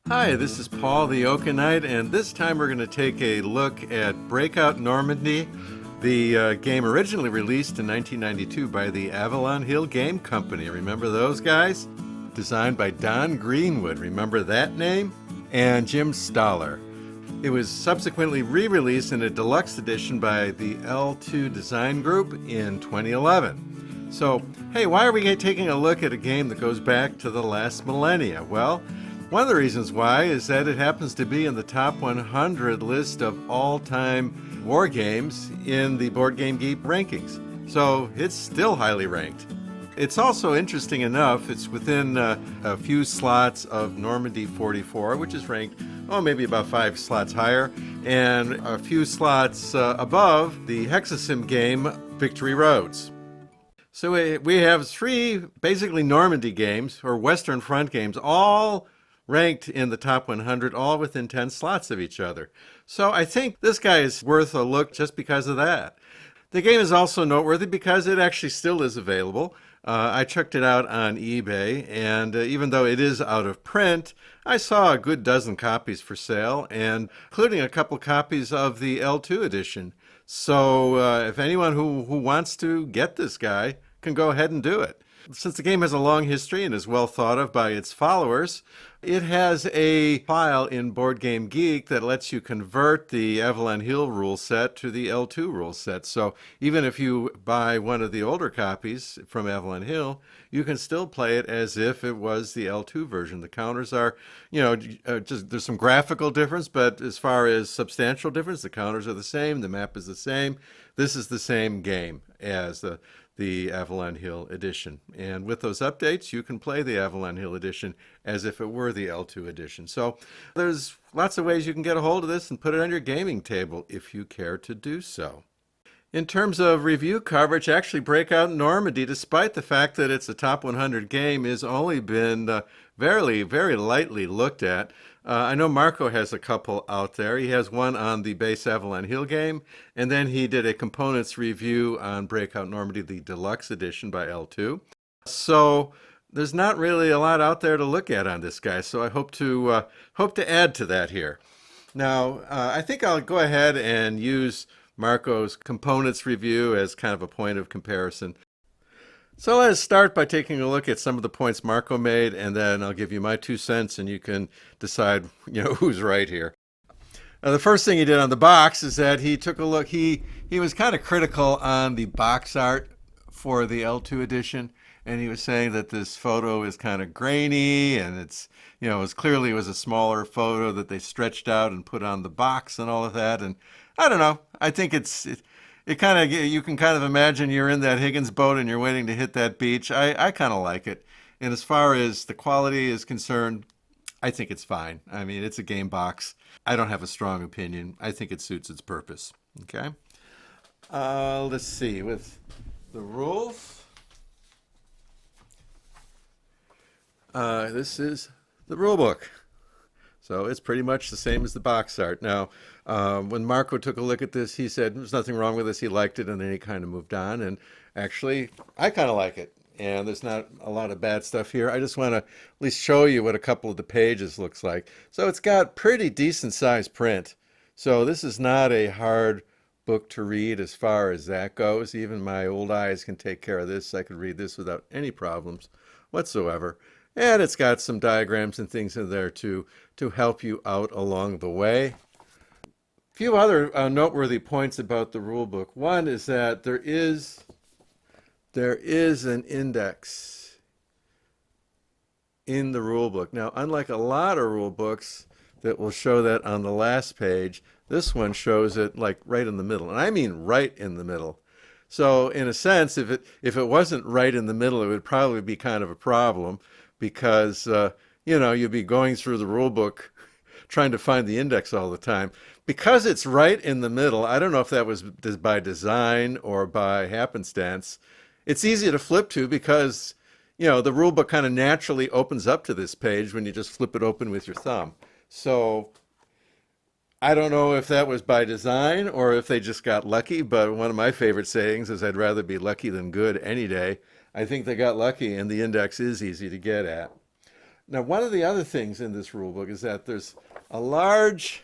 Hi, this is Paul the Oakenite, and this time we're going to take a look at Breakout Normandy, the game originally released in 1992 by the Avalon Hill Game Company. Remember those guys? Designed by Don Greenwood, remember that name? And Jim Stoller. It was subsequently re-released in a deluxe edition by the L2 Design Group in 2011. So, hey, why are we taking a look at a game that goes back to the last millennia? Well, one of the reasons why is that it happens to be in the top 100 list of all-time war games in the Board Game Geek rankings. So it's still highly ranked. It's also interesting enough, it's within a few slots of Normandy 44, which is ranked, maybe about 5 slots higher, and a few slots above the Hexasim game Victory Roads. So we have 3 basically Normandy games, or Western Front games, all ranked in the top 100, all within 10 slots of each other. So I think this guy is worth a look just because of that. The game is also noteworthy because it actually still is available. I checked it out on eBay, and even though it is out of print, I saw a good dozen copies for sale, and including a couple copies of the L2 edition. So if anyone who wants to get this guy can go ahead and do it. Since the game has a long history and is well thought of by its followers, it has a file in Board Game Geek that lets you convert the Avalon Hill rule set to the L2 rule set. So even if you buy one of the older copies from Avalon Hill, you can still play it as if it was the L2 version. The counters are, just there's some graphical difference, but as far as substantial difference, the counters are the same, the map is the same. This is the same game as the Avalon Hill edition. And with those updates, you can play the Avalon Hill edition as if it were the L2 edition. So there's lots of ways you can get a hold of this and put it on your gaming table if you care to do so. In terms of review coverage, actually Breakout Normandy, despite the fact that it's a top 100 game, has only been very, very lightly looked at. I know Marco has a couple out there. He has one on the base Avalon Hill game, and then he did a components review on Breakout Normandy, the deluxe edition by L2. So there's not really a lot out there to look at on this guy, so I hope to add to that here. Now, I think I'll go ahead and use Marco's components review as kind of a point of comparison. So let's start by taking a look at some of the points Marco made, and then I'll give you my 2 cents and you can decide, who's right here. The first thing he did on the box is that he took a look, he was kind of critical on the box art for the L2 edition, and he was saying that this photo is kind of grainy, and it's, it was a smaller photo that they stretched out and put on the box and all of that, and I don't know, I think it kind of, you can kind of imagine you're in that Higgins boat and you're waiting to hit that beach. I kind of like it. And as far as the quality is concerned, I think it's fine. I mean, it's a game box. I don't have a strong opinion. I think it suits its purpose. Okay. Let's see. With the rules, this is the rule book. So it's pretty much the same as the box art. Now, when Marco took a look at this, he said there's nothing wrong with this. He liked it, and then he kind of moved on. And actually, I kind of like it. And there's not a lot of bad stuff here. I just want to at least show you what a couple of the pages looks like. So it's got pretty decent sized print. So this is not a hard book to read as far as that goes. Even my old eyes can take care of this. I could read this without any problems whatsoever. And it's got some diagrams and things in there to help you out along the way. A few other noteworthy points about the rule book. One is that there is an index in the rule book. Now, unlike a lot of rule books that will show that on the last page, this one shows it like right in the middle. And I mean right in the middle. So in a sense, if it wasn't right in the middle, it would probably be kind of a problem, because you'd be going through the rule book trying to find the index all the time. Because it's right in the middle, I don't know if that was by design or by happenstance, it's easy to flip to because, the rule book kind of naturally opens up to this page when you just flip it open with your thumb. So I don't know if that was by design or if they just got lucky, but one of my favorite sayings is I'd rather be lucky than good any day. I think they got lucky, and the index is easy to get at. Now, one of the other things in this rule book is that a large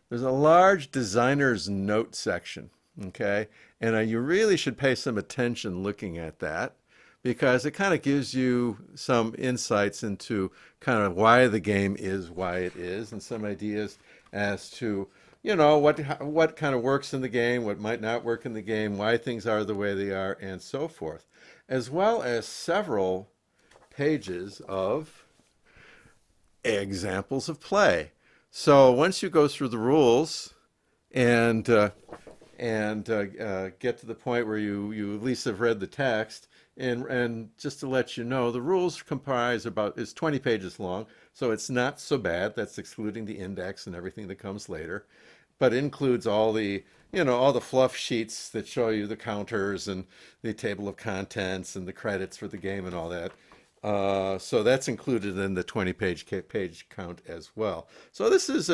there's a large designer's note section, okay? And you really should pay some attention looking at that because it kind of gives you some insights into kind of why the game is why it is and some ideas as to, what kind of works in the game, what might not work in the game, why things are the way they are, and so forth, as well as several pages of examples of play. So once you go through the rules and get to the point where you at least have read the text, and just to let you know, the rules comprise it's 20 pages long, so it's not so bad. That's excluding the index and everything that comes later, but it includes all the fluff sheets that show you the counters and the table of contents and the credits for the game and all that. So that's included in the 20-page count as well. So this is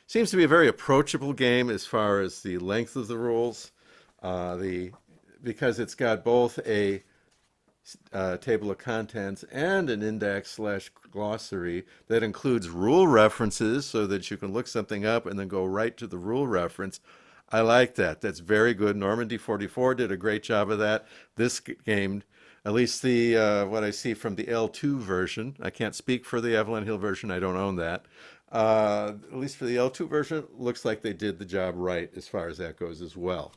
seems to be a very approachable game as far as the length of the rules, because it's got both a table of contents and an index/glossary that includes rule references so that you can look something up and then go right to the rule reference. I like that. That's very good. Normandy 44 did a great job of that. This game, at least what I see from the L2 version, I can't speak for the Avalon Hill version, I don't own that. At least for the L2 version, looks like they did the job right as far as that goes as well.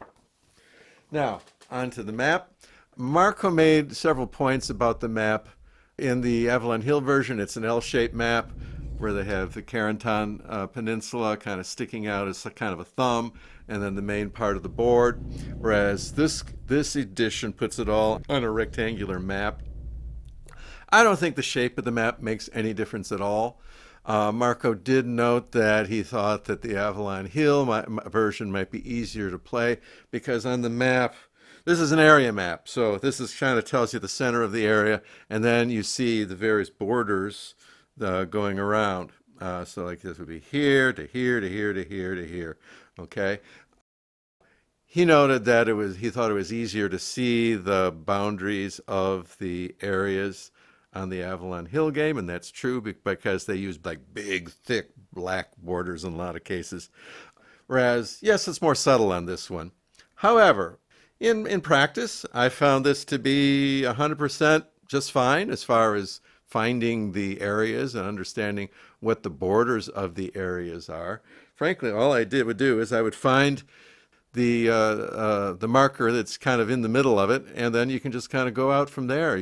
Now, on to the map. Marco made several points about the map. In the Avalon Hill version, it's an L-shaped map where they have the Carentan Peninsula kind of sticking out as kind of a thumb, and then the main part of the board, whereas this edition puts it all on a rectangular map. I don't think the shape of the map makes any difference at all. Marco did note that he thought that the Avalon Hill version might be easier to play because on the map, this is an area map, so this kind of tells you the center of the area, and then you see the various borders going around. So like this would be here to here to here to here to here. Okay. He noted that he thought it was easier to see the boundaries of the areas on the Avalon Hill game, and that's true because they use like big, thick black borders in a lot of cases. Whereas, yes, it's more subtle on this one. However, in practice, I found this to be 100% just fine as far as finding the areas and understanding what the borders of the areas are. Frankly, all I would do is I would find the marker that's kind of in the middle of it, and then you can just kind of go out from there.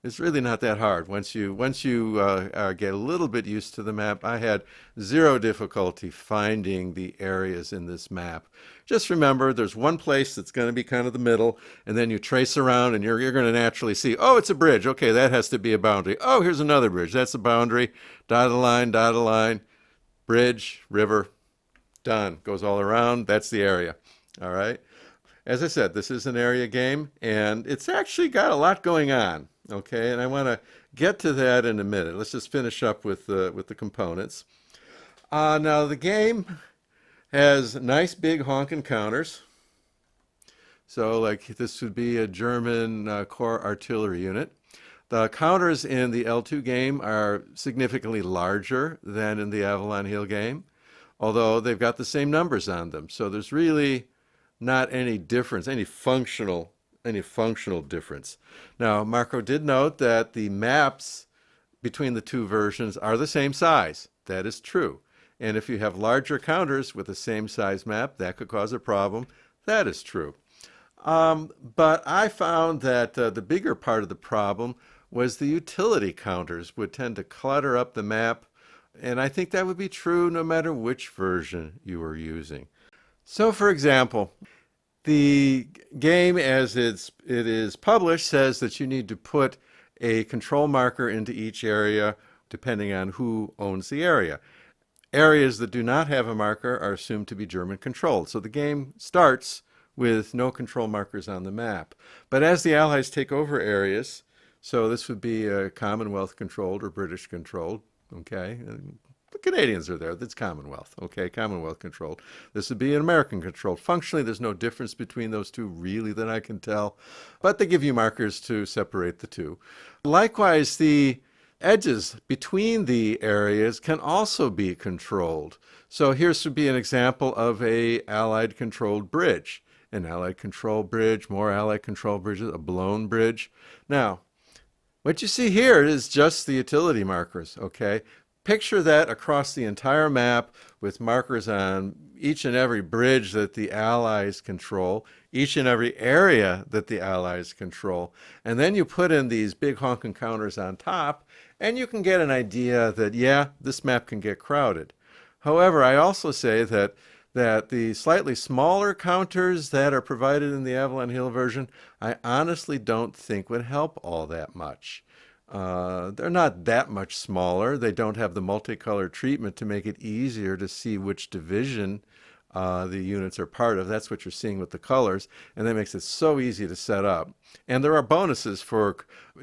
It's really not that hard. Once you get a little bit used to the map, I had zero difficulty finding the areas in this map. Just remember, there's one place that's going to be kind of the middle, and then you trace around, and you're going to naturally see, oh, it's a bridge. Okay, that has to be a boundary. Oh, here's another bridge. That's a boundary. Dotted line, bridge, river, done. Goes all around. That's the area. All right. As I said, this is an area game, and it's actually got a lot going on. Okay, and I want to get to that in a minute. Let's just finish up with the components. Now the game has nice big honking counters. So like this would be a German corps artillery unit. The counters in the L2 game are significantly larger than in the Avalon Hill game, although they've got the same numbers on them. So there's really not any difference, any functional difference. Now, Marco did note that the maps between the two versions are the same size. That is true. And if you have larger counters with the same size map, that could cause a problem. That is true. But I found that the bigger part of the problem was the utility counters would tend to clutter up the map. And I think that would be true no matter which version you were using. So, for example, the game as it is published says that you need to put a control marker into each area depending on who owns the area. Areas that do not have a marker are assumed to be German controlled. So the game starts with no control markers on the map. But as the Allies take over areas, so this would be Commonwealth controlled or British controlled, okay? The Canadians are there. That's Commonwealth. Okay, Commonwealth controlled. This would be an American controlled. Functionally, there's no difference between those two really that I can tell, but they give you markers to separate the two. Likewise, the Edges between the areas can also be controlled. So here's would be an example of a Allied controlled bridge. An Allied control bridge, more Allied control bridges, a blown bridge. Now, what you see here is just the utility markers, okay? Picture that across the entire map with markers on each and every bridge that the Allies control, each and every area that the Allies control. And then you put in these big honking counters on top, and you can get an idea that, yeah, this map can get crowded. However, I also say that the slightly smaller counters that are provided in the Avalon Hill version, I honestly don't think would help all that much. They're not that much smaller. They don't have the multicolor treatment to make it easier to see which division the units are part of. That's what you're seeing with the colors, and that makes it so easy to set up. And there are bonuses for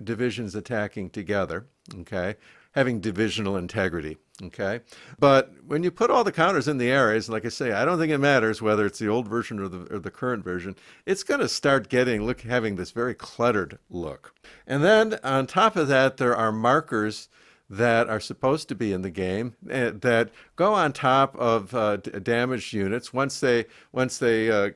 divisions attacking together, okay? Having divisional integrity, okay? But when you put all the counters in the areas, like I say, I don't think it matters whether it's the old version or the current version. It's going to start having this very cluttered look. And then on top of that, there are markers that are supposed to be in the game that go on top of damaged units. Once they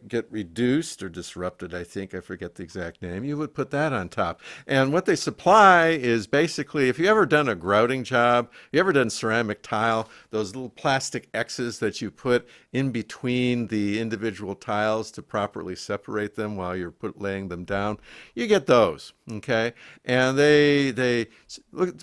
get reduced or disrupted, I forget the exact name, you would put that on top. And what they supply is basically, if you ever done a grouting job, you ever done ceramic tile, those little plastic X's that you put in between the individual tiles to properly separate them while you're laying them down, you get those, okay? And they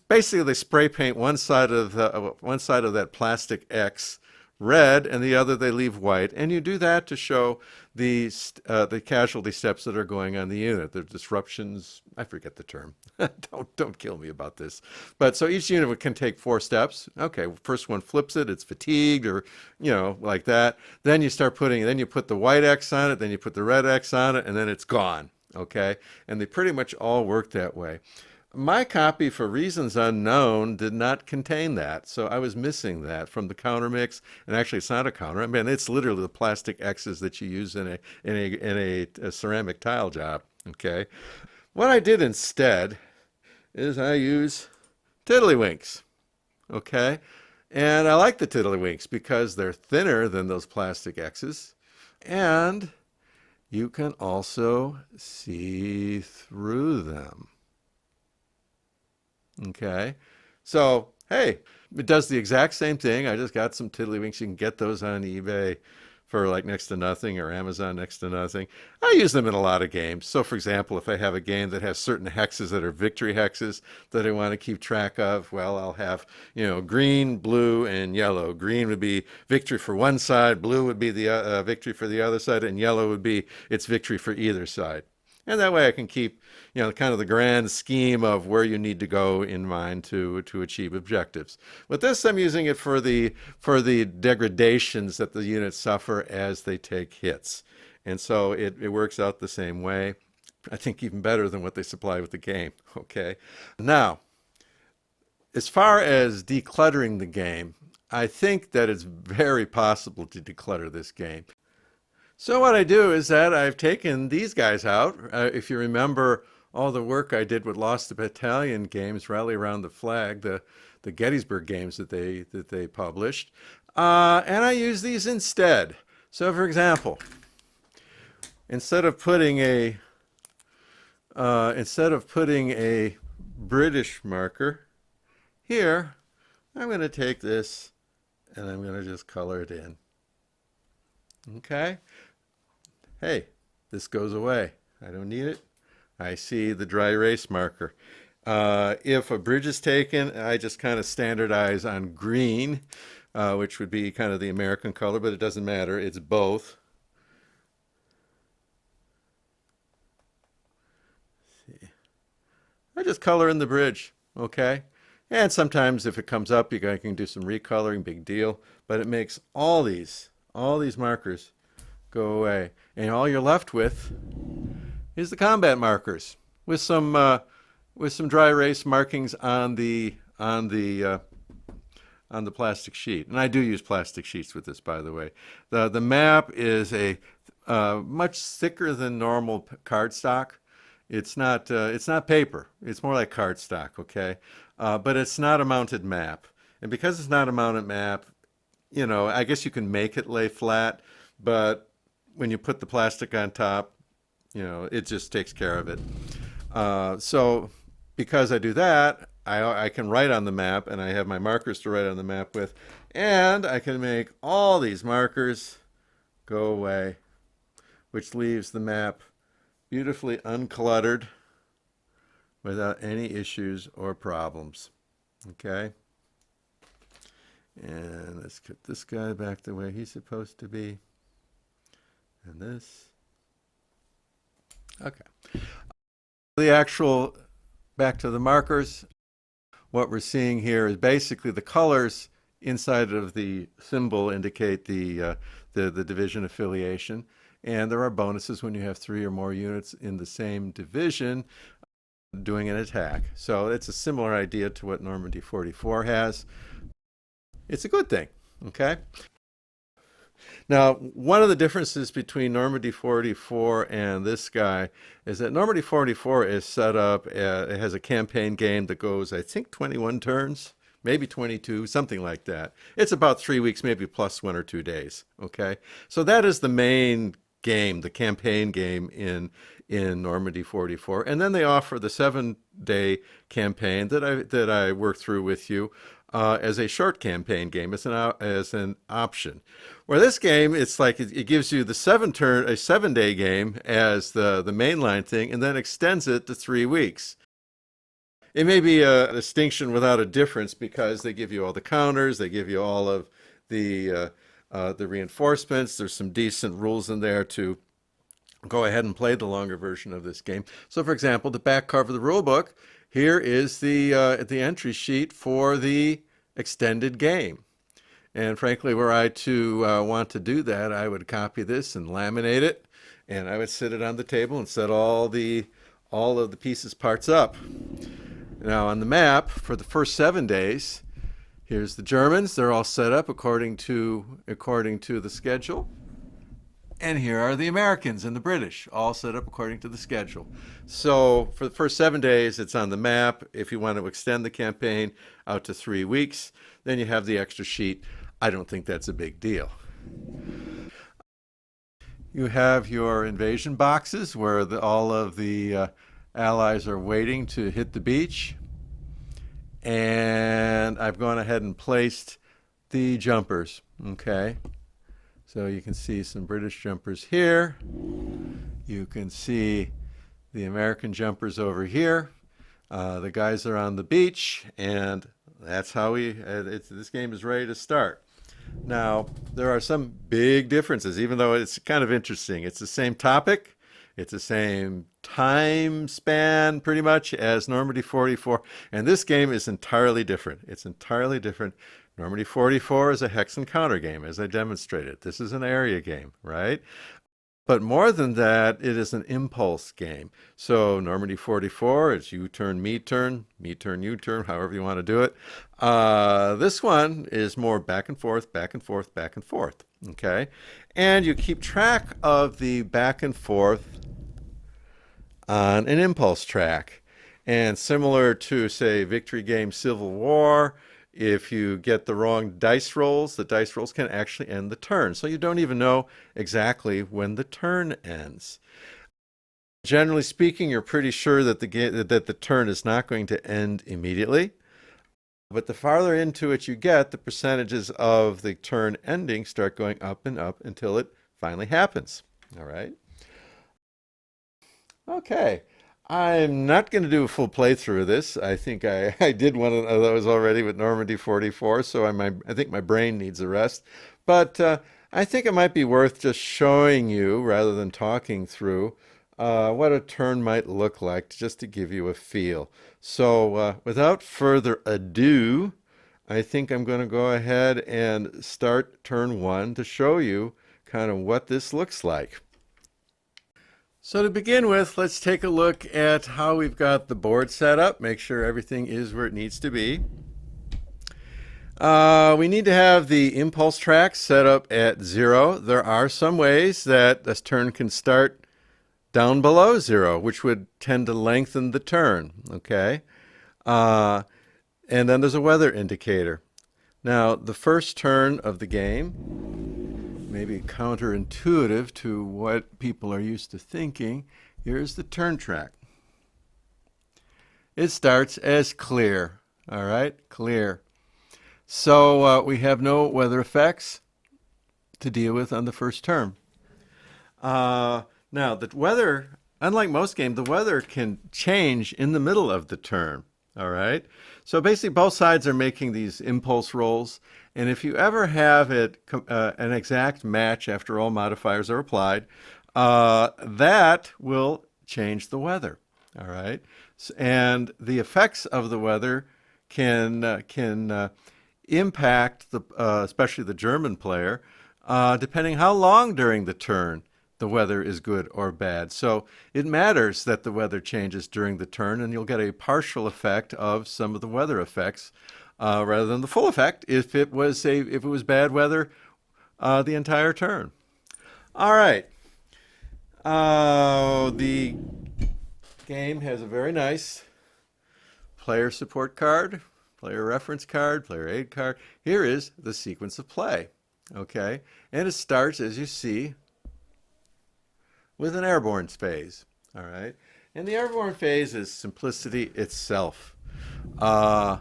basically spray paint one side of that plastic X red, and the other they leave white, and you do that to show the casualty steps that are going on the unit. The disruptions, I forget the term. Don't kill me about this. But so each unit can take 4 steps. Okay, first one flips it, it's fatigued, or like that. Then you put the white X on it, then you put the red X on it, and then it's gone. Okay, and they pretty much all work that way. My copy, for reasons unknown, did not contain that, so I was missing that from the counter mix. And actually, it's not a counter. I mean, it's literally the plastic X's that you use in a ceramic tile job. Okay, what I did instead is I use tiddlywinks. Okay, and I like the tiddlywinks because they're thinner than those plastic X's, and you can also see through them. Okay, so hey, it does the exact same thing. I just got some tiddlywinks. You can get those on eBay for like next to nothing, or Amazon next to nothing. I use them in a lot of games. So for example, if I have a game that has certain hexes that are victory hexes that I want to keep track of, well, I'll have, green, blue, and yellow. Green would be victory for one side, blue would be the victory for the other side, and yellow would be its victory for either side. And that way I can keep, kind of the grand scheme of where you need to go in mind to achieve objectives. With this, I'm using it for the degradations that the units suffer as they take hits. And so it works out the same way. I think even better than what they supply with the game. Okay. Now, as far as decluttering the game, I think that it's very possible to declutter this game. So what I do is that I've taken these guys out. If you remember all the work I did with Lost the Battalion games, Rally Around the Flag, the Gettysburg games that they published, and I use these instead. So for example, instead of putting a British marker here, I'm going to take this and I'm going to just color it in. Okay. Hey, this goes away. I don't need it. I see the dry erase marker. If a bridge is taken, I just kind of standardize on green, which would be kind of the American color, but it doesn't matter. It's both. Let's see. I just color in the bridge, okay? And sometimes if it comes up, you can do some recoloring, big deal. But it makes all these markers go away, and all you're left with is the combat markers with some dry erase markings on the plastic sheet. And I do use plastic sheets with this, by the way. The map is a much thicker than normal cardstock. It's not paper. It's more like cardstock, okay? But it's not a mounted map. And because it's not a mounted map, you know, I guess you can make it lay flat, but when you put the plastic on top, you know, it just takes care of it. So because I do that, I can write on the map, and I have my markers to write on the map with, and I can make all these markers go away, which leaves the map beautifully uncluttered without any issues or problems. Okay? And let's get this guy back the way he's supposed to be. And this. Okay. The actual, back to the markers, what we're seeing here is basically the colors inside of the symbol indicate the division affiliation. And there are bonuses when you have 3 or more units in the same division doing an attack. So it's a similar idea to what Normandy 44 has. It's a good thing, okay? Now, one of the differences between Normandy 44 and this guy is that Normandy 44 is set up, it has a campaign game that goes, I think, 21 turns, maybe 22, something like that. It's about 3 weeks, maybe plus 1 or 2 days, okay? So that is the main game, the campaign game in Normandy 44. And then they offer the 7-day campaign that I worked through with you as a short campaign game, as an option. Where this game, it's like it gives you the 7-day game as the mainline thing, and then extends it to 3 weeks. It may be a distinction without a difference because they give you all the counters, they give you all of the reinforcements. There's some decent rules in there to go ahead and play the longer version of this game. So, for example, the back cover of the rule book, here is the entry sheet for the extended game. And frankly, were I to want to do that, I would copy this and laminate it, and I would sit it on the table and set all of the pieces parts up. Now, on the map for the first 7 days, here's the Germans. They're all set up according to the schedule. And here are the Americans and the British, all set up according to the schedule. So for the first 7 days, it's on the map. If you want to extend the campaign out to 3 weeks, then you have the extra sheet. I don't think that's a big deal. You have your invasion boxes where all of the allies are waiting to hit the beach. And I've gone ahead and placed the jumpers, okay? So you can see some British jumpers here. You can see the American jumpers over here. The guys are on the beach, and that's how this game is ready to start. Now, there are some big differences, even though it's kind of interesting. It's the same topic. It's the same time span, pretty much, as Normandy 44. And this game is entirely different. It's entirely different. Normandy 44 is a hex and counter game, as I demonstrated. This is an area game, right? But more than that, it is an impulse game. So Normandy 44, it's you turn, me turn, you turn, however you want to do it. This one is more back and forth, back and forth, back and forth, okay? And you keep track of the back and forth on an impulse track. And similar to, say, Victory Game Civil War, if you get the wrong dice rolls, the dice rolls can actually end the turn. So you don't even know exactly when the turn ends. Generally speaking, you're pretty sure that the turn is not going to end immediately. But the farther into it you get, the percentages of the turn ending start going up and up until it finally happens. All right? Okay. I'm not going to do a full playthrough of this. I think I did one of those already with Normandy 44, so I think my brain needs a rest. But I think it might be worth just showing you, rather than talking through, what a turn might look like, just to give you a feel. So without further ado, I think I'm going to go ahead and start turn 1 to show you kind of what this looks like. So to begin with, let's take a look at how we've got the board set up, make sure everything is where it needs to be. We need to have the impulse track set up at 0. There are some ways that this turn can start down below 0, which would tend to lengthen the turn, okay? And then there's a weather indicator. Now, the first turn of the game, maybe counterintuitive to what people are used to thinking, here's the turn track. It starts as clear, all right? Clear. So we have no weather effects to deal with on the first turn. Now, the weather, unlike most games, the weather can change in the middle of the turn, all right? So basically, both sides are making these impulse rolls, and if you ever have it an exact match after all modifiers are applied, that will change the weather, all right? And the effects of the weather can impact especially the German player, depending how long during the turn the weather is good or bad. So it matters that the weather changes during the turn, and you'll get a partial effect of some of the weather effects rather than the full effect if it was bad weather the entire turn. All right. The game has a very nice player support card, player reference card, player aid card. Here is the sequence of play, okay? And it starts, as you see, with an airborne phase, all right? And the airborne phase is simplicity itself. There are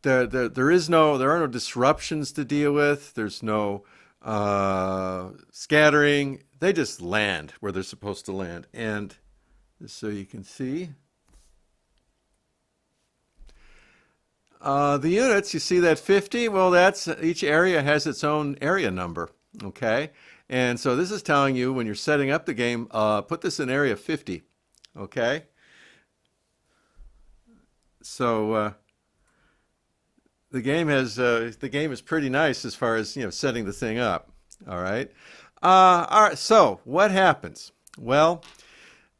no disruptions to deal with. There's no scattering. They just land where they're supposed to land. And just so you can see, the units, you see that 50? Well, that's each area has its own area number, okay? And so this is telling you when you're setting up the game, put this in area 50, okay? So the game is pretty nice as far as setting the thing up. All right. All right. So what happens? Well,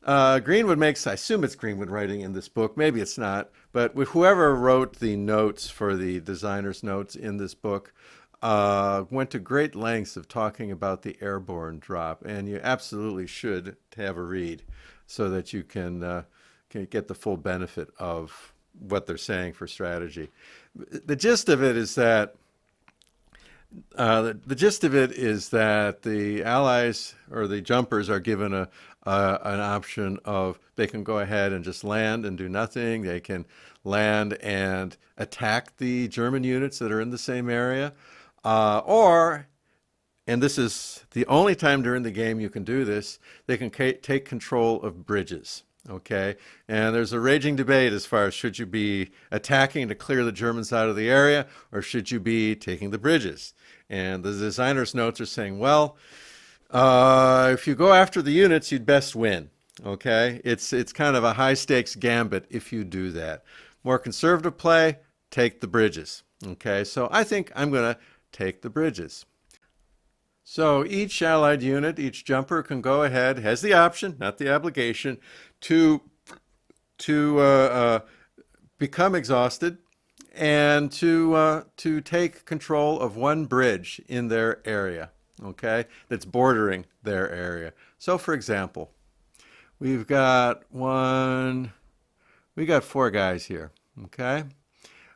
Greenwood makes, I assume it's Greenwood writing in this book. Maybe it's not. But whoever wrote the notes for the designer's notes in this book went to great lengths of talking about the airborne drop. And you absolutely should have a read so that you can get the full benefit of what they're saying for strategy. The gist of it is that the Allies or the jumpers are given an option of they can go ahead and just land and do nothing. They can land and attack the German units that are in the same area, or, and this is the only time during the game you can do this, they can take control of bridges. Okay, and there's a raging debate as far as should you be attacking to clear the Germans out of the area or should you be taking the bridges. And the designer's notes are saying, well, if you go after the units, you'd best win. Okay, it's kind of a high stakes gambit if you do that. More conservative play, take the bridges. Okay, so I think I'm going to take the bridges. So each Allied unit, each jumper can go ahead, has the option, not the obligation, to become exhausted and to take control of one bridge in their area, okay, that's bordering their area. So for example, we've got 4 guys here, okay?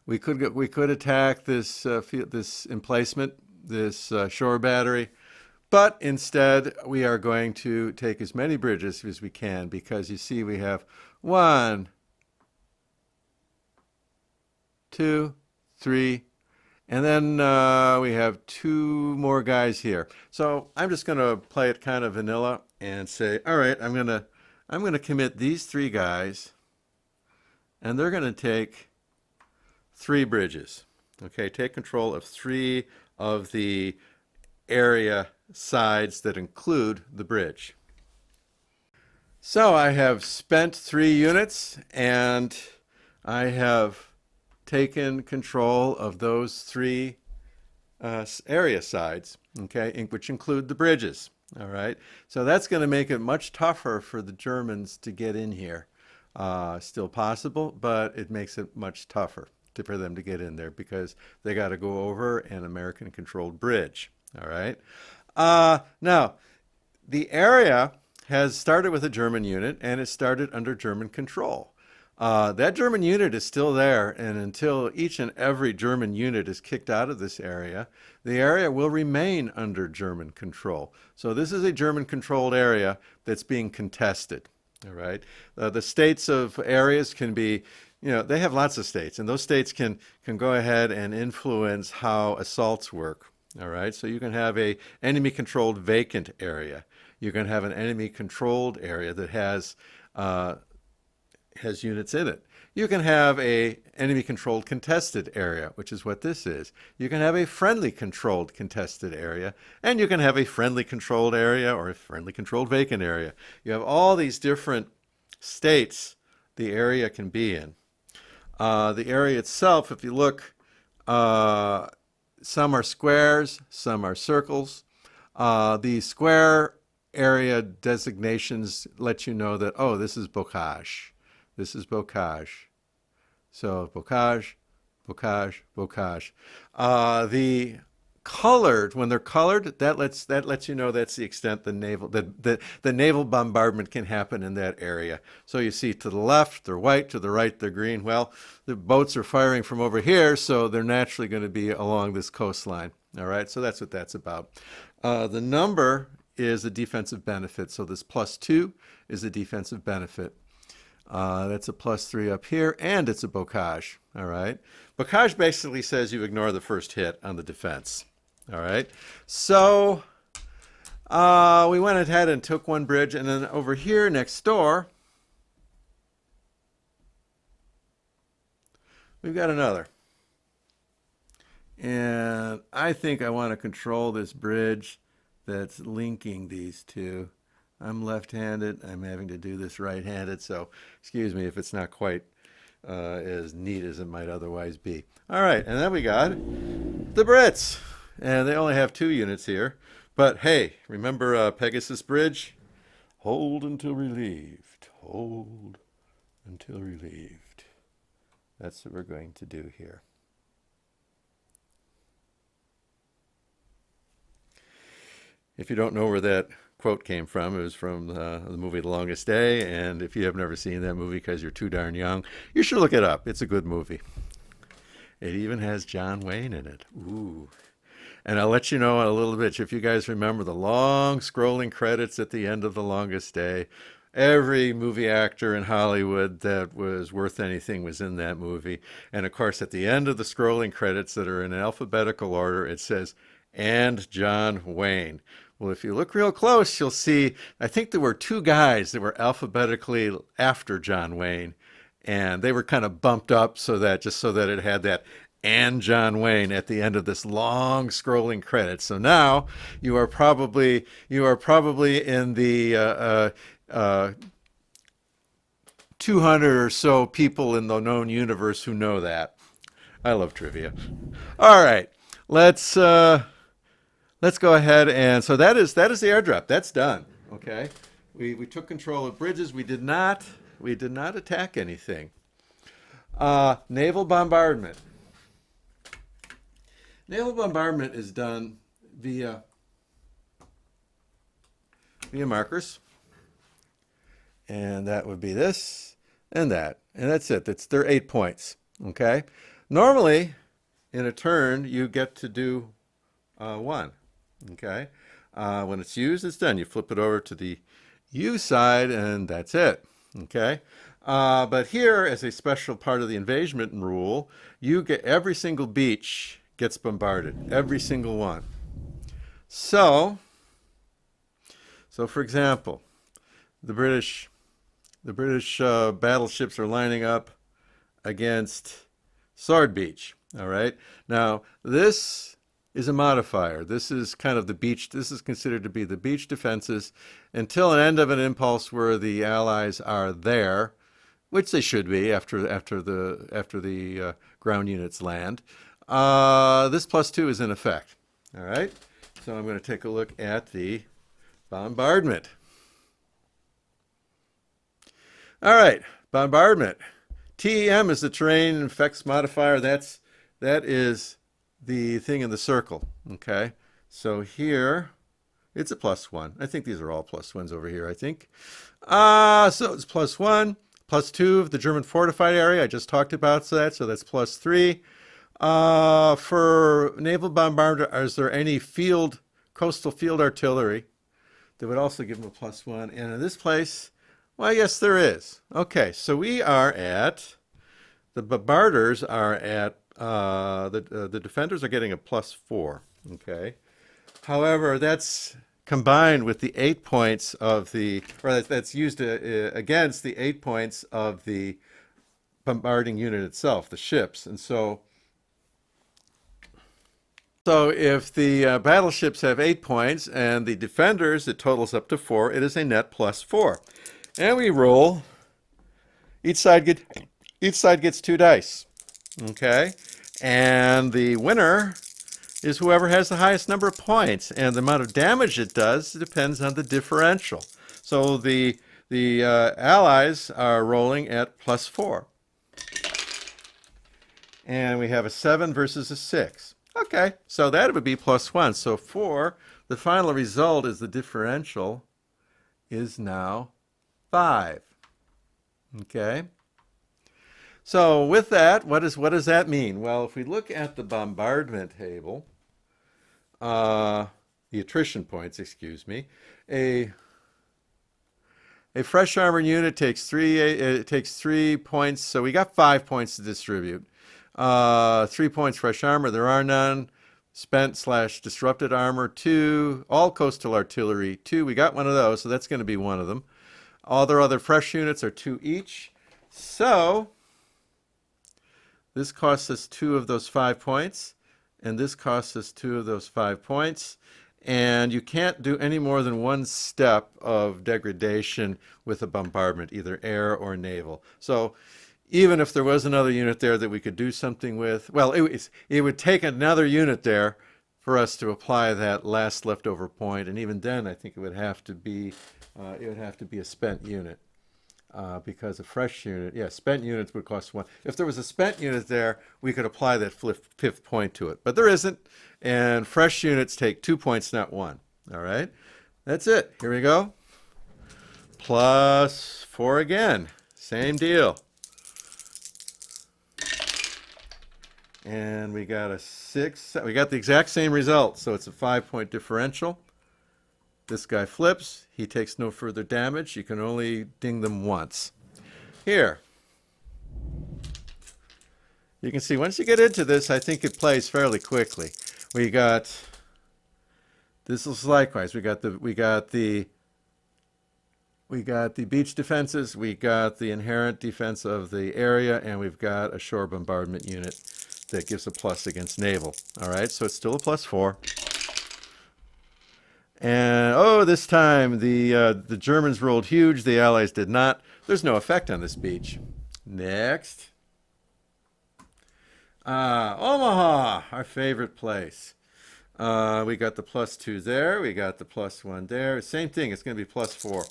We could attack this this emplacement, this shore battery. But instead, we are going to take as many bridges as we can because you see we have 1, 2, 3, and then we have 2 more guys here. So I'm just going to play it kind of vanilla and say, all right, I'm going to commit these 3 guys, and they're going to take 3 bridges. Okay, take control of 3 of the area sides that include the bridge. So I have spent 3 units and I have taken control of those 3 area sides, okay, which include the bridges. All right, so that's going to make it much tougher for the Germans to get in here. Still possible, but it makes it much tougher for them to get in there because they got to go over an American-controlled bridge. All right. Now, the area has started with a German unit and it started under German control. That German unit is still there, and until each and every German unit is kicked out of this area, the area will remain under German control. So this is a German-controlled area that's being contested. All right. The states of areas can be, they have lots of states, and those states can go ahead and influence how assaults work. All right. So you can have a enemy-controlled vacant area. You can have an enemy-controlled area that has units in it. You can have a enemy-controlled contested area, which is what this is. You can have a friendly-controlled contested area, and you can have a friendly-controlled area or a friendly-controlled vacant area. You have all these different states the area can be in. The area itself, if you look, some are squares, some are circles. The square area designations let you know that, oh, this is bocage. This is bocage. So bocage, bocage, bocage. The colored, when they're colored, that lets you know that's the extent the naval bombardment can happen in that area. So you see to the left, they're white, to the right, they're green. Well, the boats are firing from over here, so they're naturally going to be along this coastline. All right, so that's what that's about. The number is a defensive benefit. So this +2 is a defensive benefit. That's a +3 up here, and it's a bocage. All right. Bocage basically says you ignore the first hit on the defense. All right. So we went ahead and took one bridge, and then over here next door, we've got another. And I think I want to control this bridge that's linking these two. I'm left-handed. I'm having to do this right-handed, so excuse me if it's not quite as neat as it might otherwise be. All right, and then we got the Brits, and they only have 2 units here. But hey, remember Pegasus Bridge? Hold until relieved. Hold until relieved. That's what we're going to do here. If you don't know where that quote came from, it was from the movie The Longest Day, and if you have never seen that movie because you're too darn young, you should look it up. It's a good movie. It even has John Wayne in it. Ooh. And I'll let you know in a little bit, if you guys remember the long scrolling credits at the end of The Longest Day. Every movie actor in Hollywood that was worth anything was in that movie. And of course, at the end of the scrolling credits that are in alphabetical order, it says, "and John Wayne." Well, if you look real close, you'll see, I think there were 2 guys that were alphabetically after John Wayne, and they were kind of bumped up so that it had that "and John Wayne" at the end of this long scrolling credits. So now you are probably in the 200 or so people in the known universe who know that. I love trivia. All right, let's go ahead, and so that is the airdrop. That's done. Okay, we took control of bridges. We did not attack anything. Naval bombardment. Naval bombardment is done via markers, and that would be this and that, and that's it. They're 8 points. Okay, normally in a turn you get to do 1. Okay, when it's used, it's done. You flip it over to the U side, and that's it. Okay, but here, as a special part of the invasion rule, you get every single beach gets bombarded, every single one. So for example, the British battleships are lining up against Sword Beach. All right, now this is a modifier. This is kind of the beach. This is considered to be the beach defenses until an end of an impulse where the Allies are there, which they should be after the ground units land. This +2 is in effect. All right. So I'm going to take a look at the bombardment. All right, bombardment. TEM is the terrain effects modifier. That is the thing in the circle. Okay, so here It's a +1. I think these are all +1s over here, I think. So it's +1, +2 of the German fortified area I just talked about, so that's +3. For naval bombardment, is there any coastal field artillery that would also give them a +1? And in this place, well, yes, there is. Okay, so we are at, the bombarders are at, the defenders are getting a +4. Okay. However, that's combined with the 8 points of the, or that's used against the 8 points of the bombarding unit itself, the ships. And so if the battleships have 8 points and the defenders, it totals up to 4, it is a net +4. And we roll. Each side gets 2 dice. Okay? And the winner is whoever has the highest number of points, and the amount of damage it does depends on the differential. So the allies are rolling at +4. And we have a 7 versus a 6. Okay, so that would be +1. So the final result is the differential is now 5. Okay. So with that, what does that mean? Well, if we look at the bombardment table, the attrition points, excuse me, a fresh armor unit takes 3 points, so we got 5 points to distribute. 3 points fresh armor, there are none. Spent/disrupted armor, 2. All coastal artillery, 2. We got one of those, so that's going to be one of them. All their other fresh units are 2 each. So this costs us 2 of those 5 points, and this costs us 2 of those 5 points. And you can't do any more than one step of degradation with a bombardment, either air or naval. So even if there was another unit there that we could do something with, well, it would take another unit there for us to apply that last leftover point. And even then, I think it would have to be a spent unit. Because a fresh unit, yeah, spent units would cost 1. If there was a spent unit there, we could apply that 5th point to it. But there isn't, and fresh units take 2 points, not 1. All right? That's it. Here we go. +4 again. Same deal. And we got a 6. We got the exact same result, so it's a 5-point differential. This guy flips. He takes no further damage. You can only ding them once. Here. You can see once you get into this, I think it plays fairly quickly. We got, this is likewise. We got the beach defenses, we got the inherent defense of the area, and we've got a shore bombardment unit that gives a plus against naval. All right, so it's still a +4. And this time the Germans rolled huge, the Allies did not. There's no effect on this beach. Next. Omaha, our favorite place. We got the +2 there, we got the +1 there. Same thing, it's going to be +4.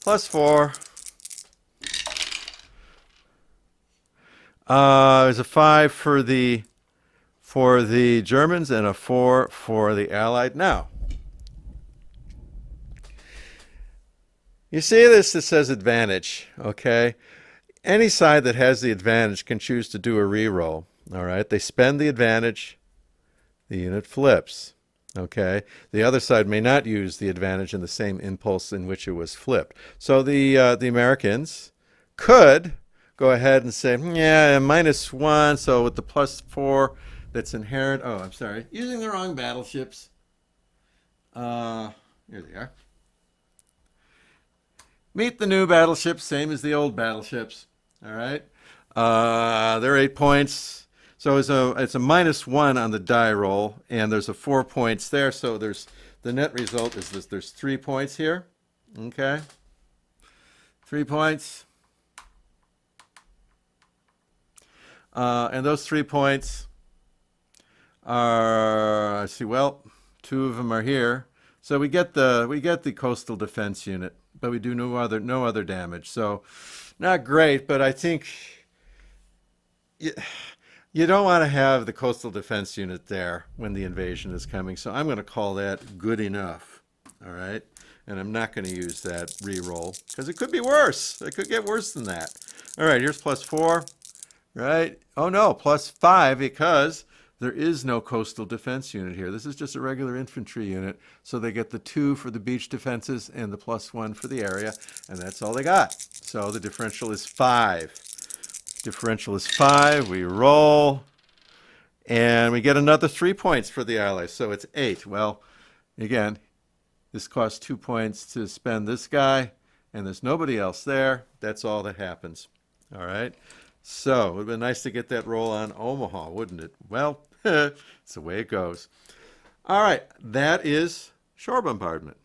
+4. There's a 5 for the Germans and a 4 for the Allied. Now, you see this, it says advantage, okay? Any side that has the advantage can choose to do a reroll, all right? They spend the advantage, the unit flips, okay? The other side may not use the advantage in the same impulse in which it was flipped. So the Americans could go ahead and say, yeah, -1, so with the +4 that's inherent, oh, I'm sorry, using the wrong battleships. Here they are. Meet the new battleships, same as the old battleships. All right. They're 8 points. So it's a -1 on the die roll, and there's a 4 points there. So the net result is this, there's 3 points here. Okay. 3 points. And those 3 points are, I see, well, 2 of them are here. So we get the coastal defense unit, but we do no other damage. So not great, but I think You don't want to have the coastal defense unit there when the invasion is coming, so I'm going to call that good enough. All right, and I'm not going to use that re-roll because it could be worse. It could get worse than that. All right, here's +4, right? Oh no, +5 because there is no coastal defense unit here. This is just a regular infantry unit, so they get the 2 for the beach defenses and the +1 for the area, and that's all they got. So the differential is 5. Differential is 5. We roll, and we get another 3 points for the Allies, so it's 8. Well, again, this costs 2 points to spend this guy, and there's nobody else there. That's all that happens. All right. So it would have been nice to get that roll on Omaha, wouldn't it? Well, it's the way it goes. All right, that is shore bombardment.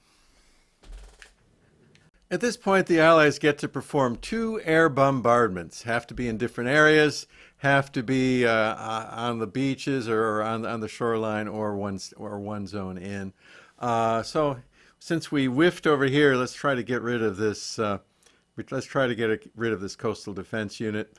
At this point, the Allies get to perform 2 air bombardments. Have to be in different areas, have to be on the beaches or on the shoreline or one zone in. So since we whiffed over here, let's try to get rid of this. Let's try to get rid of this coastal defense unit.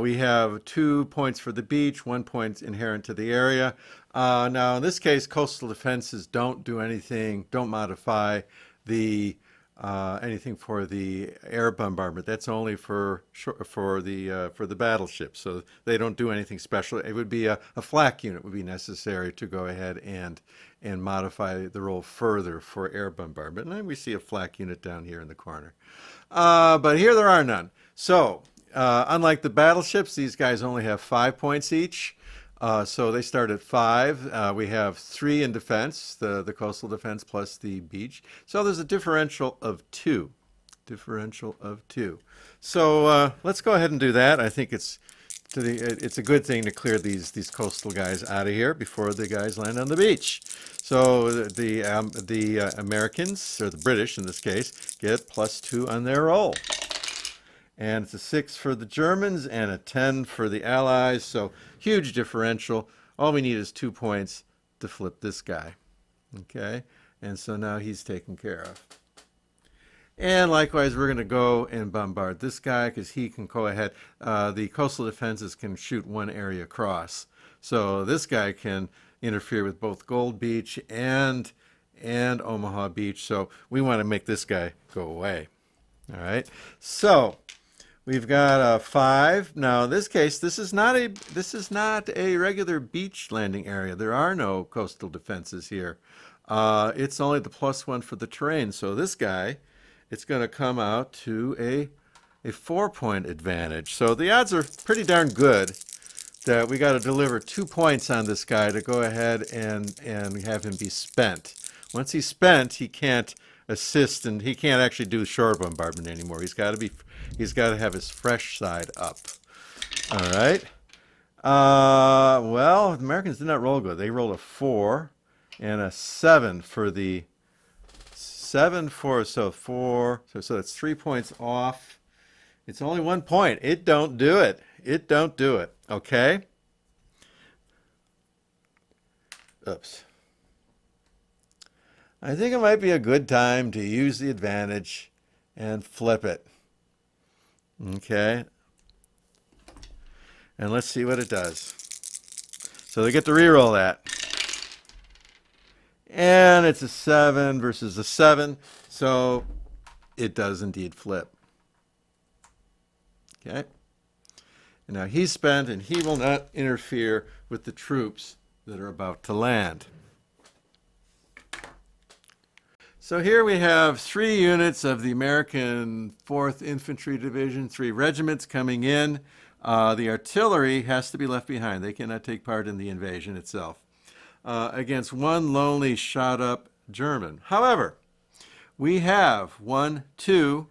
We have 2 points for the beach, 1 point inherent to the area. Now, in this case, coastal defenses don't do anything, don't modify the anything for the air bombardment. That's only for the battleships. So they don't do anything special. It would be a flak unit would be necessary to go ahead and modify the role further for air bombardment. And then we see a flak unit down here in the corner. But here there are none. So unlike the battleships, these guys only have 5 points each. So they start at 5. We have 3 in defense, the coastal defense plus the beach. So there's a differential of 2. Differential of 2. So let's go ahead and do that. I think it's a good thing to clear these coastal guys out of here before the guys land on the beach. So the Americans, or the British in this case, get +2 on their roll. And it's a 6 for the Germans and a 10 for the Allies. So huge differential. All we need is 2 points to flip this guy. Okay, and so now he's taken care of. And likewise, we're going to go and bombard this guy because he can go ahead. The coastal defenses can shoot one area across. So this guy can interfere with both Gold Beach and Omaha Beach. So we want to make this guy go away. All right. So we've got a 5. Now, in this case, this is not a regular beach landing area. There are no coastal defenses here. It's only the +1 for the terrain. So this guy, it's going to come out to a 4-point advantage. So the odds are pretty darn good that we got to deliver 2 points on this guy to go ahead and have him be spent. Once he's spent, he can't assist and he can't actually do shore bombardment anymore. He's got to have his fresh side up. All right. Well, the Americans did not roll good. They rolled a 4 and a 7 for the 7 for so 4. So that's 3 points off. It's only 1 point. It don't do it. It don't do it. Okay. Oops. I think it might be a good time to use the advantage and flip it. Okay. And let's see what it does. So they get to reroll that. And it's a 7 versus a 7. So it does indeed flip. Okay. And now he's spent and he will not interfere with the troops that are about to land. So here we have 3 units of the American 4th Infantry Division, 3 regiments coming in. The artillery has to be left behind. They cannot take part in the invasion itself. Against 1 lonely shot up German. However, we have 2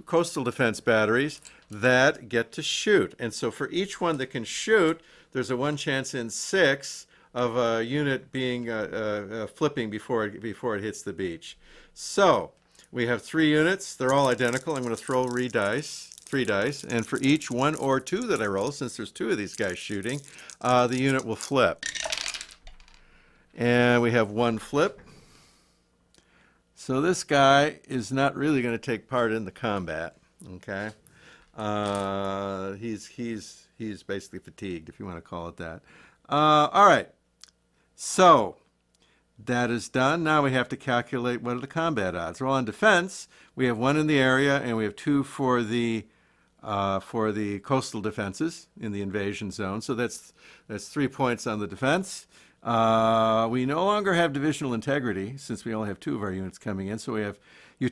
coastal defense batteries that get to shoot. And so for each one that can shoot, there's a 1 chance in 6 of a unit being flipping before it hits the beach. So we have 3 units. They're all identical. I'm going to throw 3 dice, and for each 1 or 2 that I roll, since there's 2 of these guys shooting, the unit will flip. And we have 1 flip. So this guy is not really going to take part in the combat. Okay, he's he's basically fatigued, if you want to call it that. All right. So that is done. Now we have to calculate what are the combat odds. Well, on defense, we have 1 in the area, and we have 2 for the coastal defenses in the invasion zone. So that's 3 points on the defense. We no longer have divisional integrity since we only have 2 of our units coming in. So we have you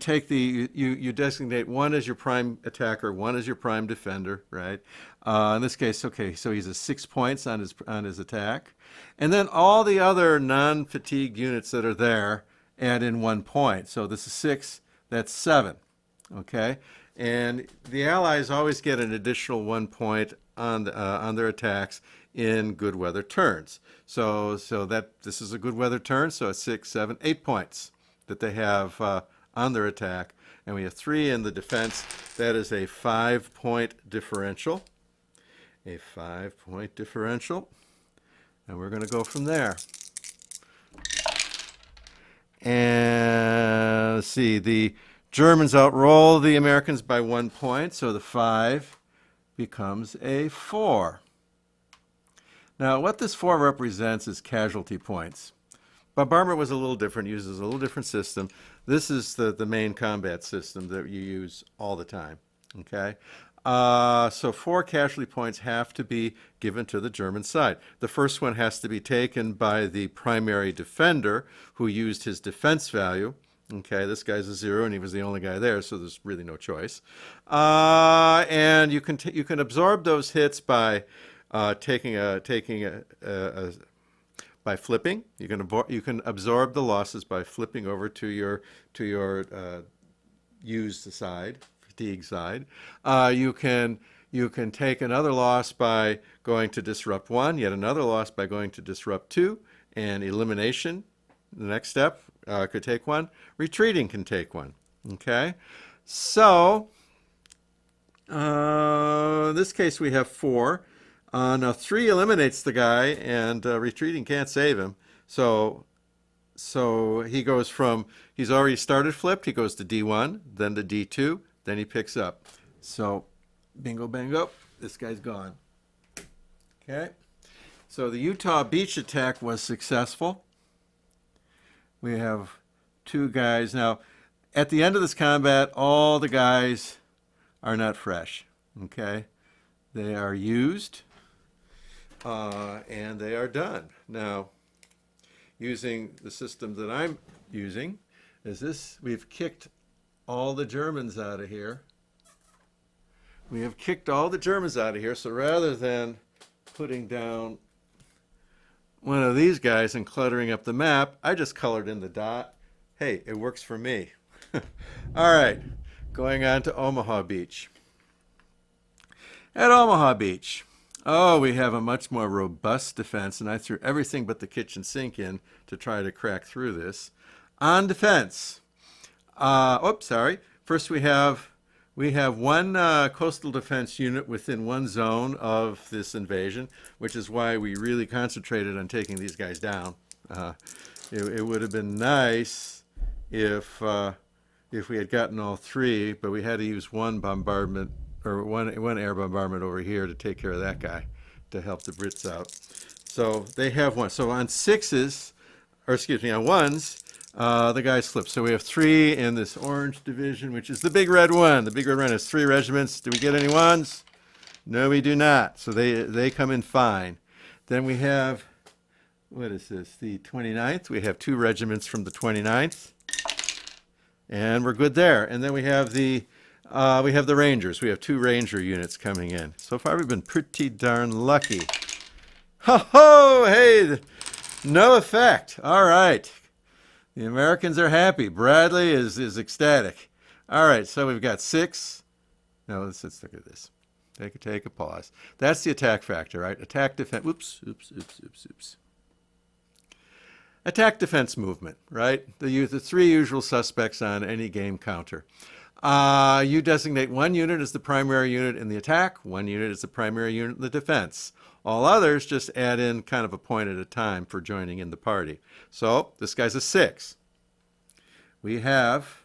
designate 1 as your prime attacker, 1 as your prime defender, right? In this case, okay, so he's a 6 points on his attack, and then all the other non-fatigued units that are there add in 1 point. So this is 6. That's 7. Okay, and the Allies always get an additional 1 point on their attacks in good weather turns. So that this is a good weather turn. So it's 6, 7, 8 points that they have on their attack, and we have 3 in the defense. That is a 5-point differential. A 5-point differential, and we're going to go from there. And let's see, the Germans outroll the Americans by 1 point, so the 5 becomes a 4. Now, what this 4 represents is casualty points. Bombardment was a little different, uses a little different system. This is the main combat system that you use all the time, okay? So 4 casualty points have to be given to the German side. The first one has to be taken by the primary defender who used his defense value. Okay, this guy's a 0, and he was the only guy there, so there's really no choice. And you can absorb those hits by by flipping. You can absorb the losses by flipping over to your used side, fatigue side. You can take another loss by going to disrupt 1, yet another loss by going to disrupt 2, and elimination, the next step, could take 1. Retreating can take 1. Okay, so in this case we have 4. Now 3 eliminates the guy, and retreating can't save him. So he goes from, he's already started flipped, he goes to D1, then to D2, then he picks up. So bingo, bango, this guy's gone. Okay, so the Utah beach attack was successful. We have 2 guys. Now, at the end of this combat, all the guys are not fresh. Okay, they are used. And they are done. Now, using the system that I'm using, we've kicked all the Germans out of here. We have kicked all the Germans out of here, so rather than putting down one of these guys and cluttering up the map, I just colored in the dot. Hey, it works for me. All right, going on to Omaha Beach. At Omaha Beach, we have a much more robust defense, and I threw everything but the kitchen sink in to try to crack through this. On defense, first we have 1 coastal defense unit within 1 zone of this invasion, which is why we really concentrated on taking these guys down. It would have been nice if we had gotten all 3, but we had to use 1 bombardment, or one air bombardment over here to take care of that guy, to help the Brits out. So they have 1. So on 6s, or excuse me, on 1s, the guys flip. So we have 3 in this orange division, which is the big red one. The big red one has 3 regiments. Do we get any 1s? No, we do not. So they come in fine. Then we have, what is this, the 29th. We have 2 regiments from the 29th. And we're good there. And then we have the Rangers. We have 2 Ranger units coming in. So far, we've been pretty darn lucky. Ho-ho! Hey, no effect. All right. The Americans are happy. Bradley is ecstatic. All right, so we've got 6. No, let's look at this. Take a pause. That's the attack factor, right? Attack, defense. Oops. Attack, defense, movement, right? The 3 usual suspects on any game counter. You designate 1 unit as the primary unit in the attack, 1 unit as the primary unit in the defense. All others just add in kind of a point at a time for joining in the party. So this guy's a 6. We have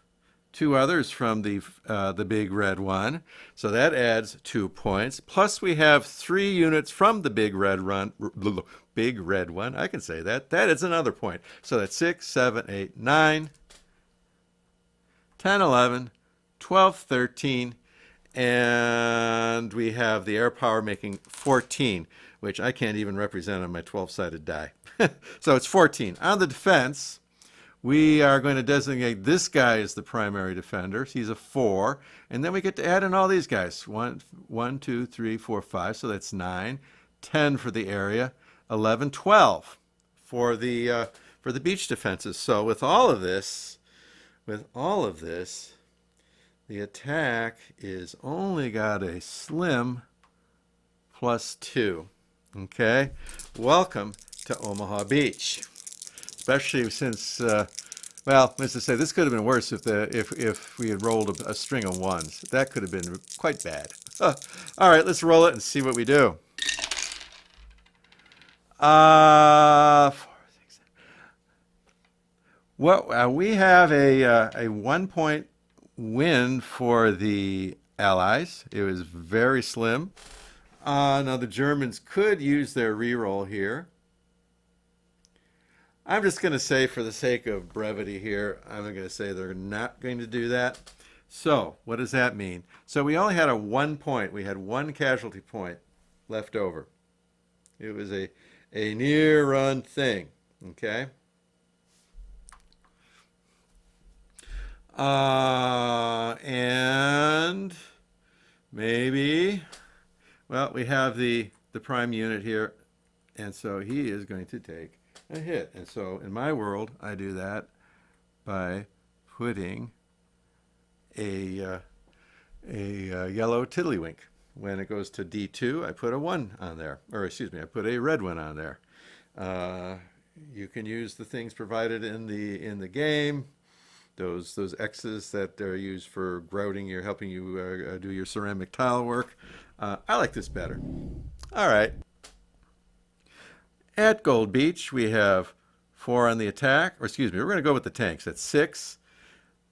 two others from the big red one. So that adds 2 points. Plus we have 3 units from the big red one. I can say that. That is another point. So that's 6, 7, 8, 9, 10, 11, 12, 13, and we have the air power making 14, which I can't even represent on my 12-sided die. So it's 14. On the defense, we are going to designate this guy as the primary defender. He's a 4. And then we get to add in all these guys. 1, 2, 3, 4, 5. So that's 9. 10 for the area. 11, 12 for the beach defenses. So with all of this, the attack is only got a slim +2. Okay? Welcome to Omaha Beach. Especially since, well, as I say, this could have been worse if we had rolled a string of 1s. That could have been quite bad. All right, let's roll it and see what we do. 4, 6, 7. We have a 1-point win for the Allies. It was very slim. Now the Germans could use their reroll here. I'm just going to say, for the sake of brevity here, I'm going to say they're not going to do that. So what does that mean? So we only had a 1 point. We had 1 casualty point left over. It was a near-run thing. Okay. And maybe, well, we have the prime unit here, and so he is going to take a hit. And so in my world, I do that by putting a yellow tiddlywink. When it goes to D2, I put a 1 on there, or excuse me, I put a red 1 on there. You can use the things provided in the game. Those X's that are used for grouting, helping you do your ceramic tile work. I like this better. All right. At Gold Beach, we have 4 on the attack, or excuse me, we're going to go with the tanks. That's 6,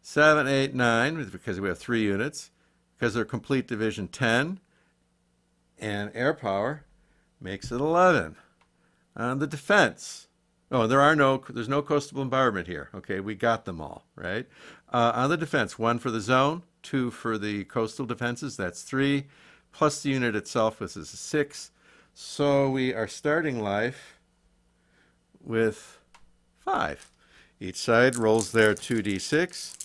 7, 8, 9, because we have 3 units. Because they're complete division, 10. And air power makes it 11. On the defense, there's no coastal bombardment here. Okay, we got them all, right? On the defense, 1 for the zone, 2 for the coastal defenses, that's 3, plus the unit itself, which is 6. So we are starting life with 5. Each side rolls their 2d6.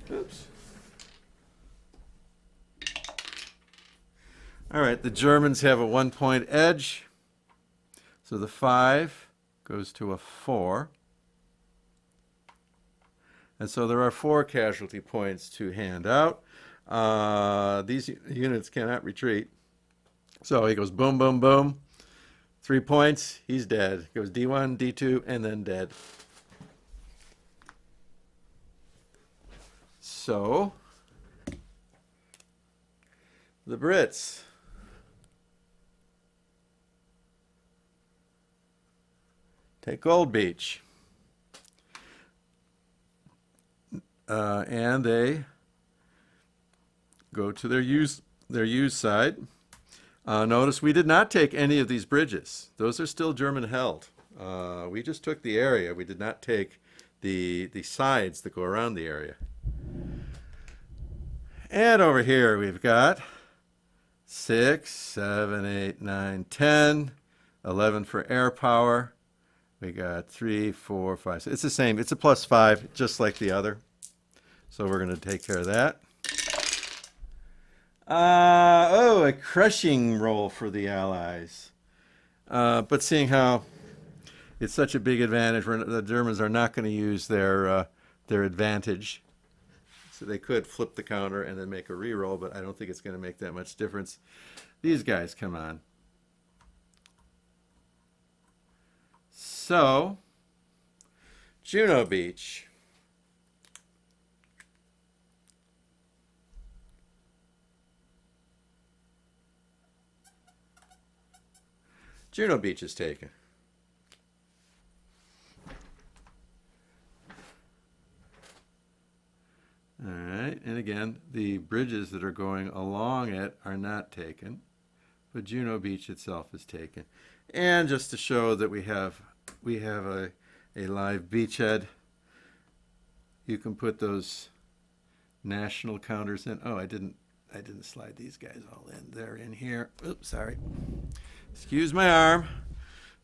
Oops. All right, the Germans have a 1-point edge. So the 5 goes to a 4. And so there are 4 casualty points to hand out. These units cannot retreat. So he goes boom, boom, boom. 3 points, he's dead. Goes D1, D2, and then dead. So the Brits take Gold Beach. And they go to their use side. Notice we did not take any of these bridges. Those are still German held. We just took the area. We did not take the sides that go around the area. And over here we've got 6, 7, 8, 9, 10, 11 for air power. We got 3, 4, 5, 6. It's the same. It's a +5, just like the other. So we're going to take care of that. A crushing roll for the Allies. But seeing how it's such a big advantage, the Germans are not going to use their advantage. So they could flip the counter and then make a reroll, but I don't think it's going to make that much difference. These guys come on. So, Juno Beach. Juno Beach is taken. again, the bridges that are going along it are not taken, but Juno Beach itself is taken. And just to show that we have a live beachhead, you can put those national counters in. Oh, I didn't slide these guys all in. They're in here. Oops, sorry. Excuse my arm.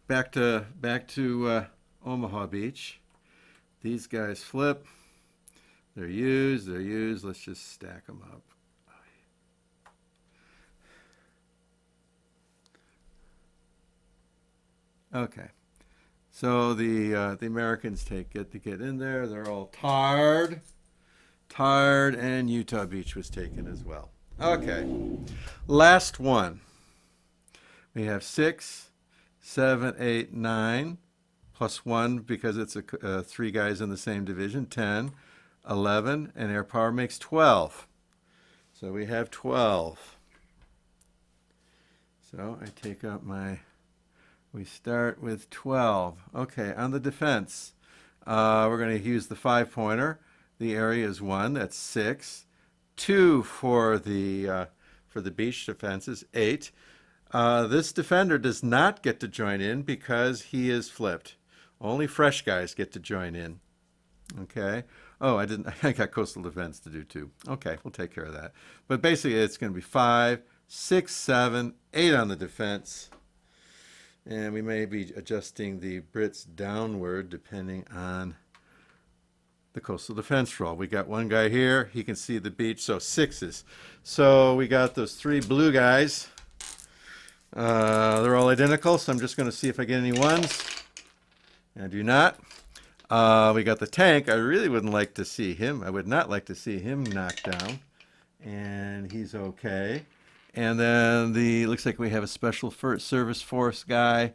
Back to Omaha Beach. These guys flip. They're used. Let's just stack them up. Okay. So the Americans get in there. They're all tarred, and Utah Beach was taken as well. Okay. Last one. We have 6, 7, 8, 9, plus 1 because it's 3 guys in the same division, 10, 11, and air power makes 12. So we have 12. So I take out we start with 12. Okay, on the defense, we're going to use the 5-pointer. The area is 1, that's 6. 2 for the beach defenses, 8. This defender does not get to join in because he is flipped. Only fresh guys get to join in. Okay. Oh, I got coastal defense to do too. Okay, we'll take care of that. But basically, it's going to be 5, 6, 7, 8 on the defense. And we may be adjusting the Brits downward depending on the coastal defense roll. We got one guy here. He can see the beach, so 6s. So we got those 3 blue guys. They're all identical, so I'm just going to see if I get any 1s. I do not. We got the tank. I really wouldn't like to see him. I would not like to see him knocked down. And he's okay. And then looks like we have a special service force guy.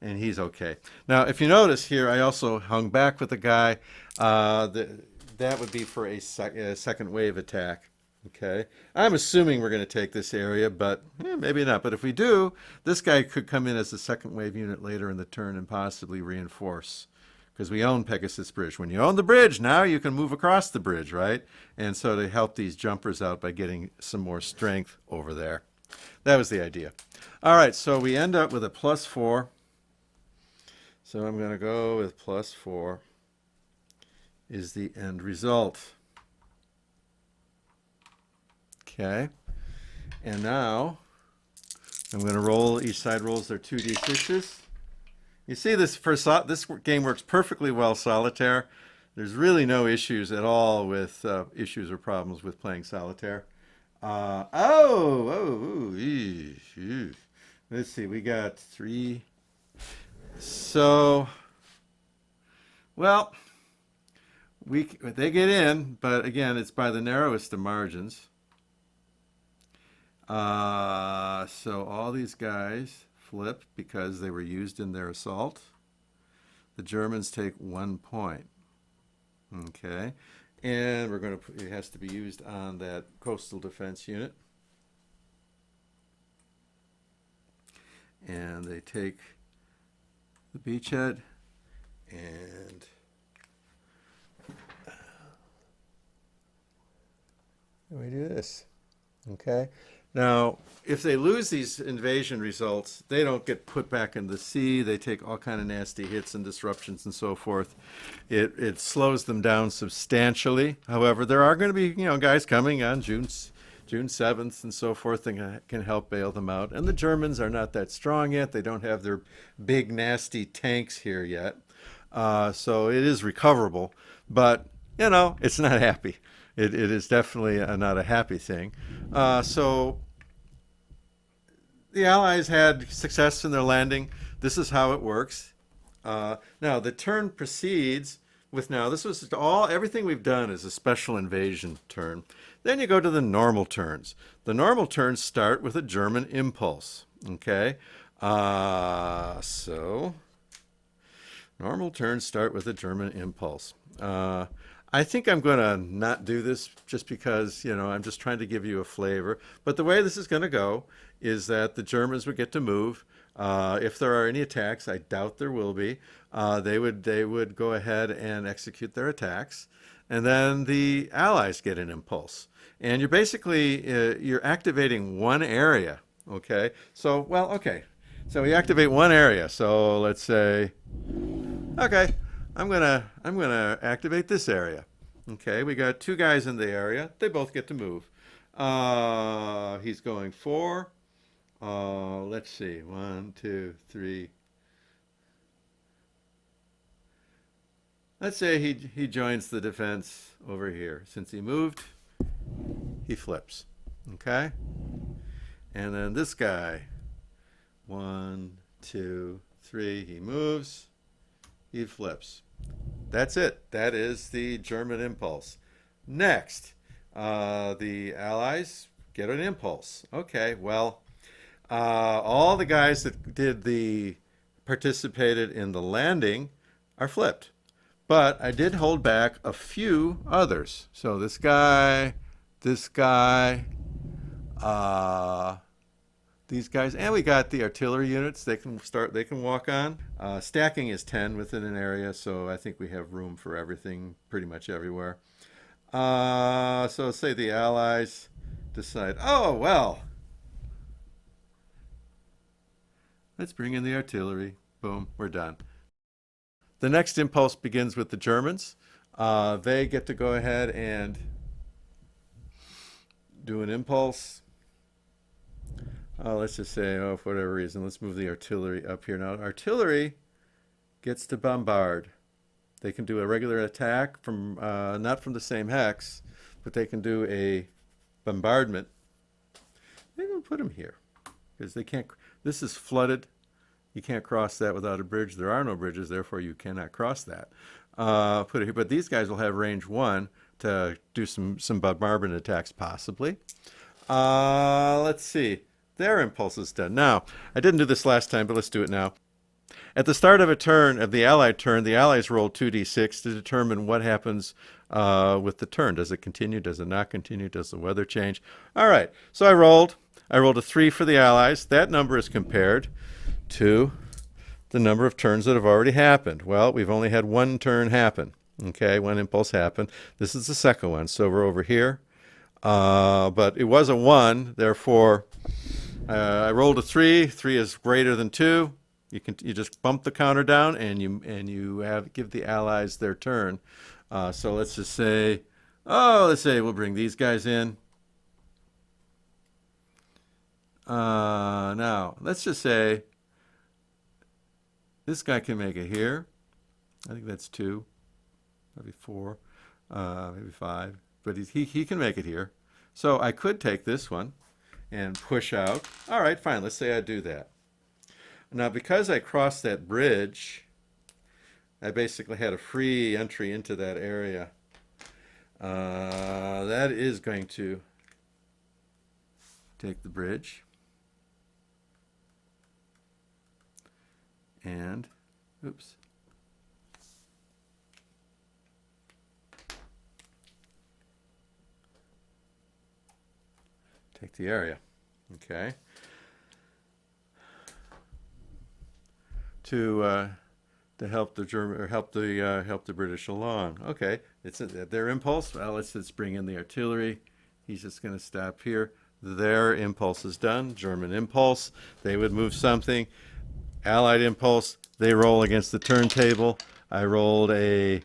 And he's okay. Now, if you notice here, I also hung back with the guy. That would be for a second wave attack. Okay. I'm assuming we're going to take this area, but maybe not. But if we do, this guy could come in as a second wave unit later in the turn and possibly reinforce. Because we own Pegasus Bridge. When you own the bridge, now you can move across the bridge, right? And so to help these jumpers out by getting some more strength over there. That was the idea. All right, so we end up with a +4. So I'm going to go with +4 is the end result. Okay. And now I'm going to roll, each side rolls their 2d6s. You see this game works perfectly well solitaire. There's really no issues at all with issues or problems with playing solitaire. Let's see, we got 3. So, well, they get in, but again, it's by the narrowest of margins. So all these guys flip because they were used in their assault. The Germans take 1 point. Okay, and we're going to it has to be used on that coastal defense unit. And they take the beachhead and we do this. Okay. Now, if they lose these invasion results, they don't get put back in the sea. They take all kind of nasty hits and disruptions and so forth. It slows them down substantially. However, there are going to be guys coming on June 7th and so forth that can help bail them out. And the Germans are not that strong yet. They don't have their big nasty tanks here yet. So it is recoverable, but it's not happy. It is definitely not a happy thing. So the Allies had success in their landing. This is how it works. Now the turn proceeds with this was everything we've done is a special invasion turn. Then you go to the normal turns. The normal turns start with a German impulse. Okay, so normal turns start with a German impulse. I think I'm going to not do this just because, I'm just trying to give you a flavor. But the way this is going to go is that the Germans would get to move. If there are any attacks, I doubt there will be. They would go ahead and execute their attacks, and then the Allies get an impulse. And you're activating one area. Okay. So we activate one area. So let's say, okay, I'm gonna activate this area. Okay, we got two guys in the area. They both get to move. He's going four. Let's see, one, two, three. Let's say he joins the defense over here. Since he moved, he flips. Okay, and then this guy, one, two, three. He moves. He flips. That's it. That is the German impulse. Next, the Allies get an impulse. Okay, well, all the guys that participated in the landing are flipped. But I did hold back a few others. So this guy, uh, these guys, and we got the artillery units. They can walk on. Stacking is 10 within an area, so I think we have room for everything pretty much everywhere. So say the Allies decide, oh, well, let's bring in the artillery. Boom, we're done. The next impulse begins with the Germans. They get to go ahead and do an impulse. Let's just say, for whatever reason, let's move the artillery up here. Now, artillery gets to bombard. They can do a regular attack from not from the same hex, but they can do a bombardment. Maybe we'll put them here because they can't. This is flooded. You can't cross that without a bridge. There are no bridges, therefore you cannot cross that. Put it here, but these guys will have range 1 to do some bombardment attacks possibly. Let's see. Their impulse is done. Now, I didn't do this last time, but let's do it now. At the start of a turn, of the Allied turn, the Allies roll 2d6 to determine what happens with the turn. Does it continue? Does it not continue? Does the weather change? All right, so I rolled a 3 for the Allies. That number is compared to the number of turns that have already happened. Well, we've only had one turn happen. Okay, one impulse happened. This is the second one, so we're over here. But it was a 1, therefore I rolled a 3. 3 is greater than 2. You just bump the counter down and you give the Allies their turn. So let's just say, let's say we'll bring these guys in. Now let's just say this guy can make it here. I think that's 2, maybe 4, maybe 5. But he can make it here. So I could take this one and push out. All right, fine. Let's say I do that. Now, because I crossed that bridge, I basically had a free entry into that area. That is going to take the bridge and, oops. Take the area. Okay. To help the German or help the British along. Okay, it's their impulse. Well, let's bring in the artillery. He's just going to stop here. Their impulse is done. German impulse. They would move something. Allied impulse. They roll against the turntable. I rolled a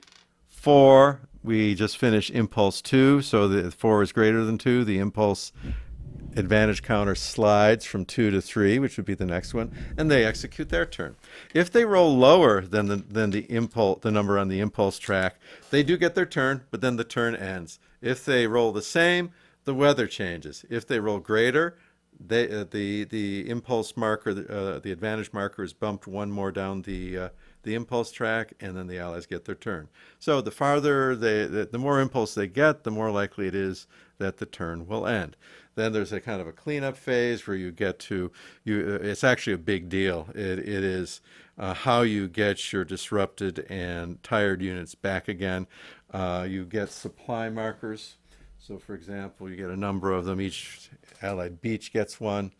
4. We just finished impulse 2, so the 4 is greater than 2. The impulse advantage counter slides from 2 to 3, which would be the next one, and they execute their turn. If they roll lower than the number on the impulse track, they do get their turn, but then the turn ends. If they roll the same, the weather changes. If they roll greater, the impulse marker, the advantage marker, is bumped one more down the impulse track, and then the Allies get their turn. So the farther the more impulse they get, the more likely it is that the turn will end. Then there's a kind of a cleanup phase where you get to it's actually a big deal. It is how you get your disrupted and tired units back again. You get supply markers. So, for example, you get a number of them. Each Allied beach gets one.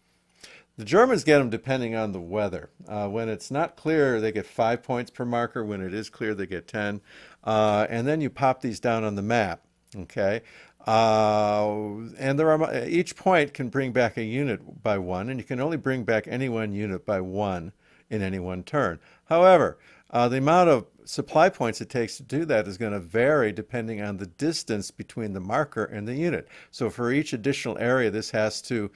The Germans get them depending on the weather. When it's not clear, they get 5 points per marker. When it is clear, they get 10. And then you pop these down on the map. Okay. And there are each point can bring back a unit by one, and you can only bring back any one unit by one in any one turn. However, the amount of supply points it takes to do that is going to vary depending on the distance between the marker and the unit. So for each additional area this has to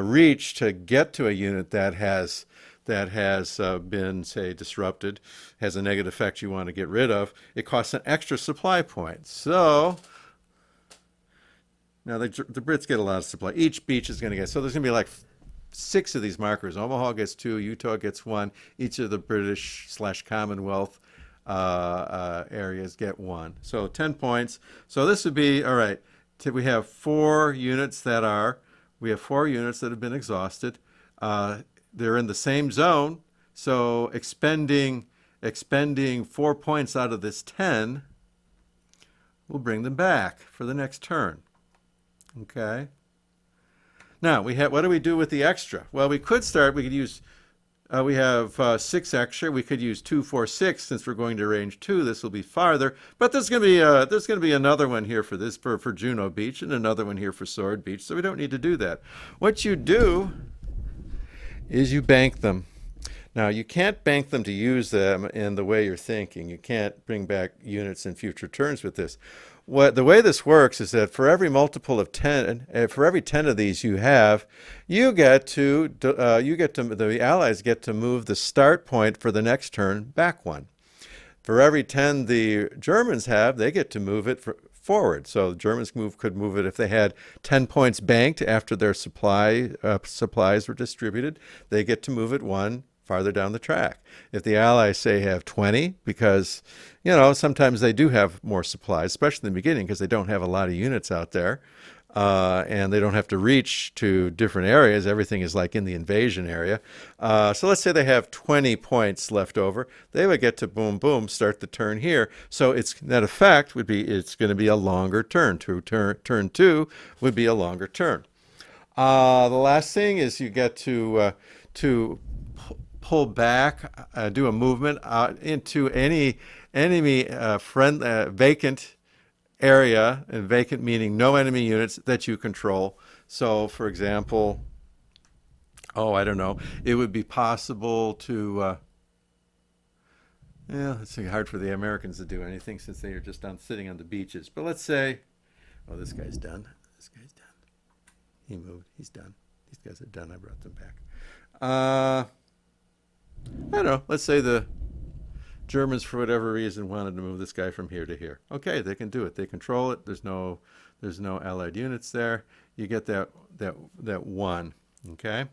reach to get to a unit that has been, say, disrupted, has a negative effect you want to get rid of, it costs an extra supply point. So now the Brits get a lot of supply. Each beach is going to get, so there's going to be like 6 of these markers. Omaha gets 2, Utah gets 1. Each of the British/Commonwealth areas get 1. So 10 points. So this would be, all right, we have 4 units that have been exhausted. They're in the same zone, so expending 4 points out of this 10 will bring them back for the next turn. Okay. Now what do we do with the extra? Well, we could use. We have 6 extra. We could use 2, 4, 6 since we're going to range 2. This will be farther, but there's going to be another one here for this for Juno Beach and another one here for Sword Beach. So we don't need to do that. What you do is you bank them. Now you can't bank them to use them in the way you're thinking. You can't bring back units in future turns with this. The way this works is that for every multiple of 10, for every 10 of these you have, the Allies get to move the start point for the next turn back 1. For every 10 the Germans have, they get to move it forward. So the Germans could move it if they had 10 points banked after their supplies were distributed. They get to move it 1 farther down the track. If the Allies, say, have 20, because, sometimes they do have more supplies, especially in the beginning, because they don't have a lot of units out there, and they don't have to reach to different areas. Everything is like in the invasion area. So let's say they have 20 points left over. They would get to boom, boom, start the turn here. So that effect would be, it's going to be a longer turn. Turn 2 would be a longer turn. The last thing is you get to pull back, do a movement into any enemy vacant area, and vacant meaning no enemy units that you control. So, for example, I don't know, it would be possible to, it's hard for the Americans to do anything since they are just sitting on the beaches. But let's say, this guy's done. This guy's done. He moved. He's done. These guys are done. I brought them back. I don't know, let's say the Germans, for whatever reason, wanted to move this guy from here to here. Okay, they can do it. They control it. There's no Allied units there. You get that 1. Okay,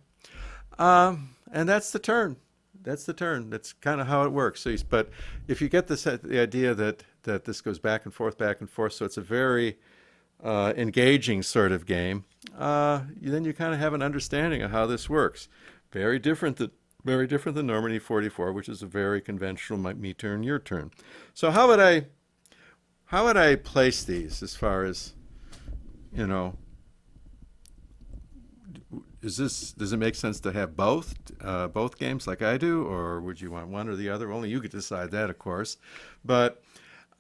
and that's the turn. That's kind of how it works. So, but if you get the idea that this goes back and forth, so it's a very engaging sort of game. Then you kind of have an understanding of how this works. Very different than Normandy 44, which is a very conventional me turn, your turn. So how would I place these as far as, does it make sense to have both games like I do, or would you want one or the other? Only you could decide that, of course. But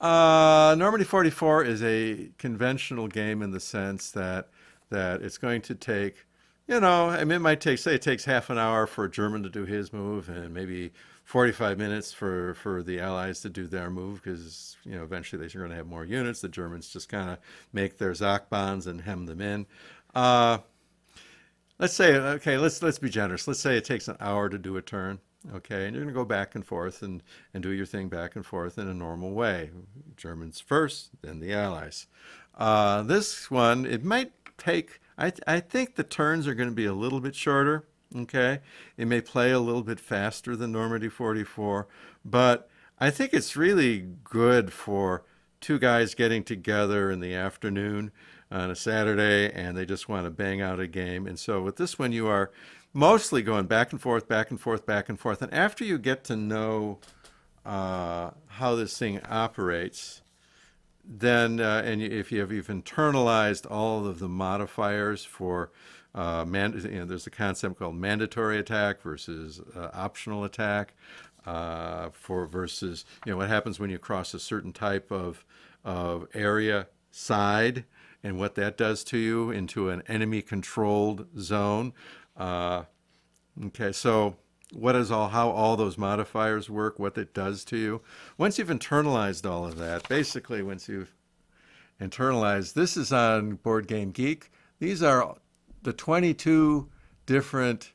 Normandy 44 is a conventional game in the sense that it's going to take, it might take, say it takes half an hour for a German to do his move and maybe 45 minutes for the Allies to do their move, because, eventually they're going to have more units. The Germans just kind of make their Zachbahns and hem them in. Let's say, okay, let's be generous. Let's say it takes an hour to do a turn. Okay, and you're going to go back and forth and do your thing back and forth in a normal way. Germans first, then the Allies. This one, it might take, I think the turns are going to be a little bit shorter. Okay, it may play a little bit faster than Normandy 44, but I think it's really good for two guys getting together in the afternoon on a Saturday and they just want to bang out a game. And so with this one, you are mostly going back and forth, back and forth, back and forth. And after you get to know how this thing operates, then if you've internalized all of the modifiers for there's a concept called mandatory attack versus optional attack, versus what happens when you cross a certain type of area side and what that does to you into an enemy controlled zone. Okay, so how all those modifiers work, what it does to you. Once you've internalized all of that, basically once you've internalized, this is on Board Game Geek. These are the 22 different,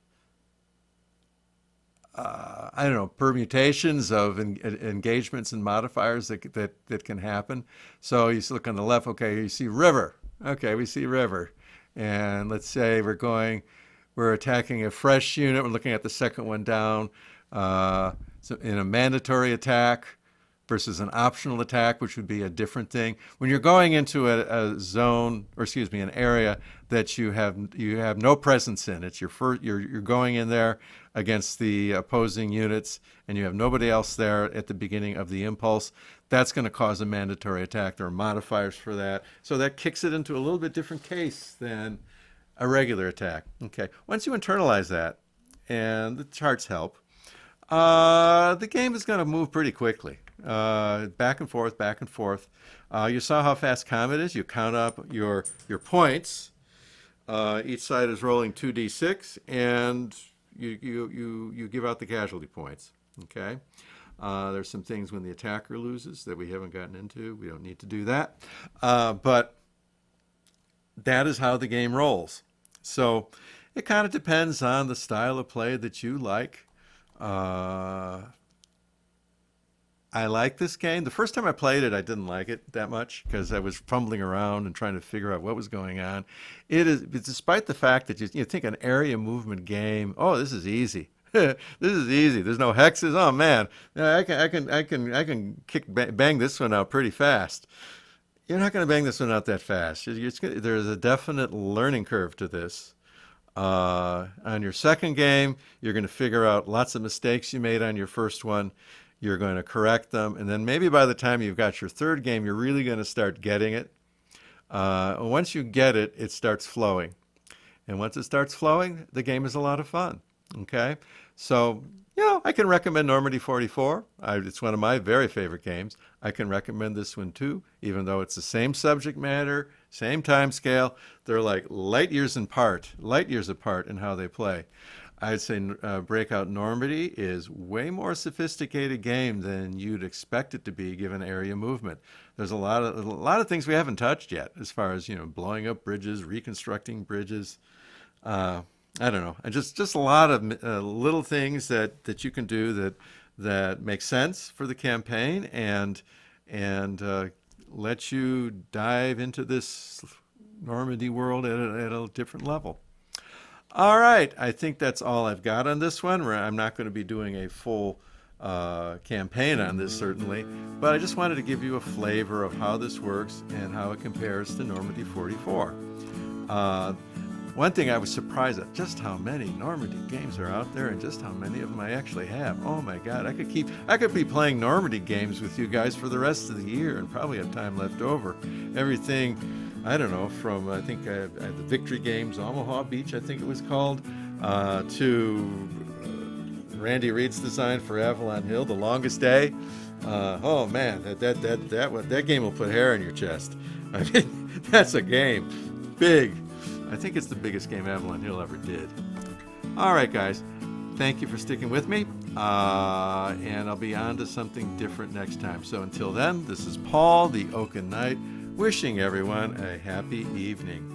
permutations of engagements and modifiers that can happen. So you look on the left, okay, you see river. Okay, we see river. And let's say we're attacking a fresh unit. We're looking at the second one down. So in a mandatory attack versus an optional attack, which would be a different thing. When you're going into a zone, or excuse me, an area that you have no presence in, it's you're going in there against the opposing units, and you have nobody else there at the beginning of the impulse. That's going to cause a mandatory attack. There are modifiers for that, so that kicks it into a little bit different case than a regular attack. Okay, once you internalize that, and the charts help, the game is going to move pretty quickly. Back and forth, back and forth. You saw how fast combat is. You count up your points. Each side is rolling 2d6, and you give out the casualty points. Okay. There's some things when the attacker loses that we haven't gotten into. We don't need to do that. But that is how the game rolls. So it kind of depends on the style of play that you like. I like this game. The first time I played it, I didn't like it that much because I was fumbling around and trying to figure out what was going on. Despite the fact that you think an area movement game, oh, this is easy. This is easy. There's no hexes. Oh man, I can bang this one out pretty fast. You're not going to bang this one out that fast. There's a definite learning curve to this. On your second game, you're going to figure out lots of mistakes you made on your first one. You're going to correct them, and then maybe by the time you've got your third game, you're really going to start getting it. Once you get it, it starts flowing. And once it starts flowing, the game is a lot of fun. Okay? So, I can recommend Normandy 44. It's one of my very favorite games. I can recommend this one too, even though it's the same subject matter, same time scale. They're like light years apart in how they play. I'd say Breakout Normandy is way more sophisticated game than you'd expect it to be given area movement. There's a lot of things we haven't touched yet, as far as blowing up bridges, reconstructing bridges. I don't know, and just a lot of little things that you can do that make sense for the campaign and let you dive into this Normandy world at a different level. All right, I think that's all I've got on this one. I'm not going to be doing a full campaign on this, certainly, but I just wanted to give you a flavor of how this works and how it compares to Normandy 44. One thing I was surprised at, just how many Normandy games are out there and just how many of them I actually have. Oh my God, I could be playing Normandy games with you guys for the rest of the year and probably have time left over. Everything, I don't know, from I think I had the Victory Games, Omaha Beach, I think it was called, to Randy Reed's design for Avalon Hill, The Longest Day. Oh man, that game will put hair on your chest. I mean, that's a game, big. I think it's the biggest game Avalon Hill ever did. All right, guys, thank you for sticking with me, and I'll be on to something different next time. So until then, this is Paul, the Oaken Knight, wishing everyone a happy evening.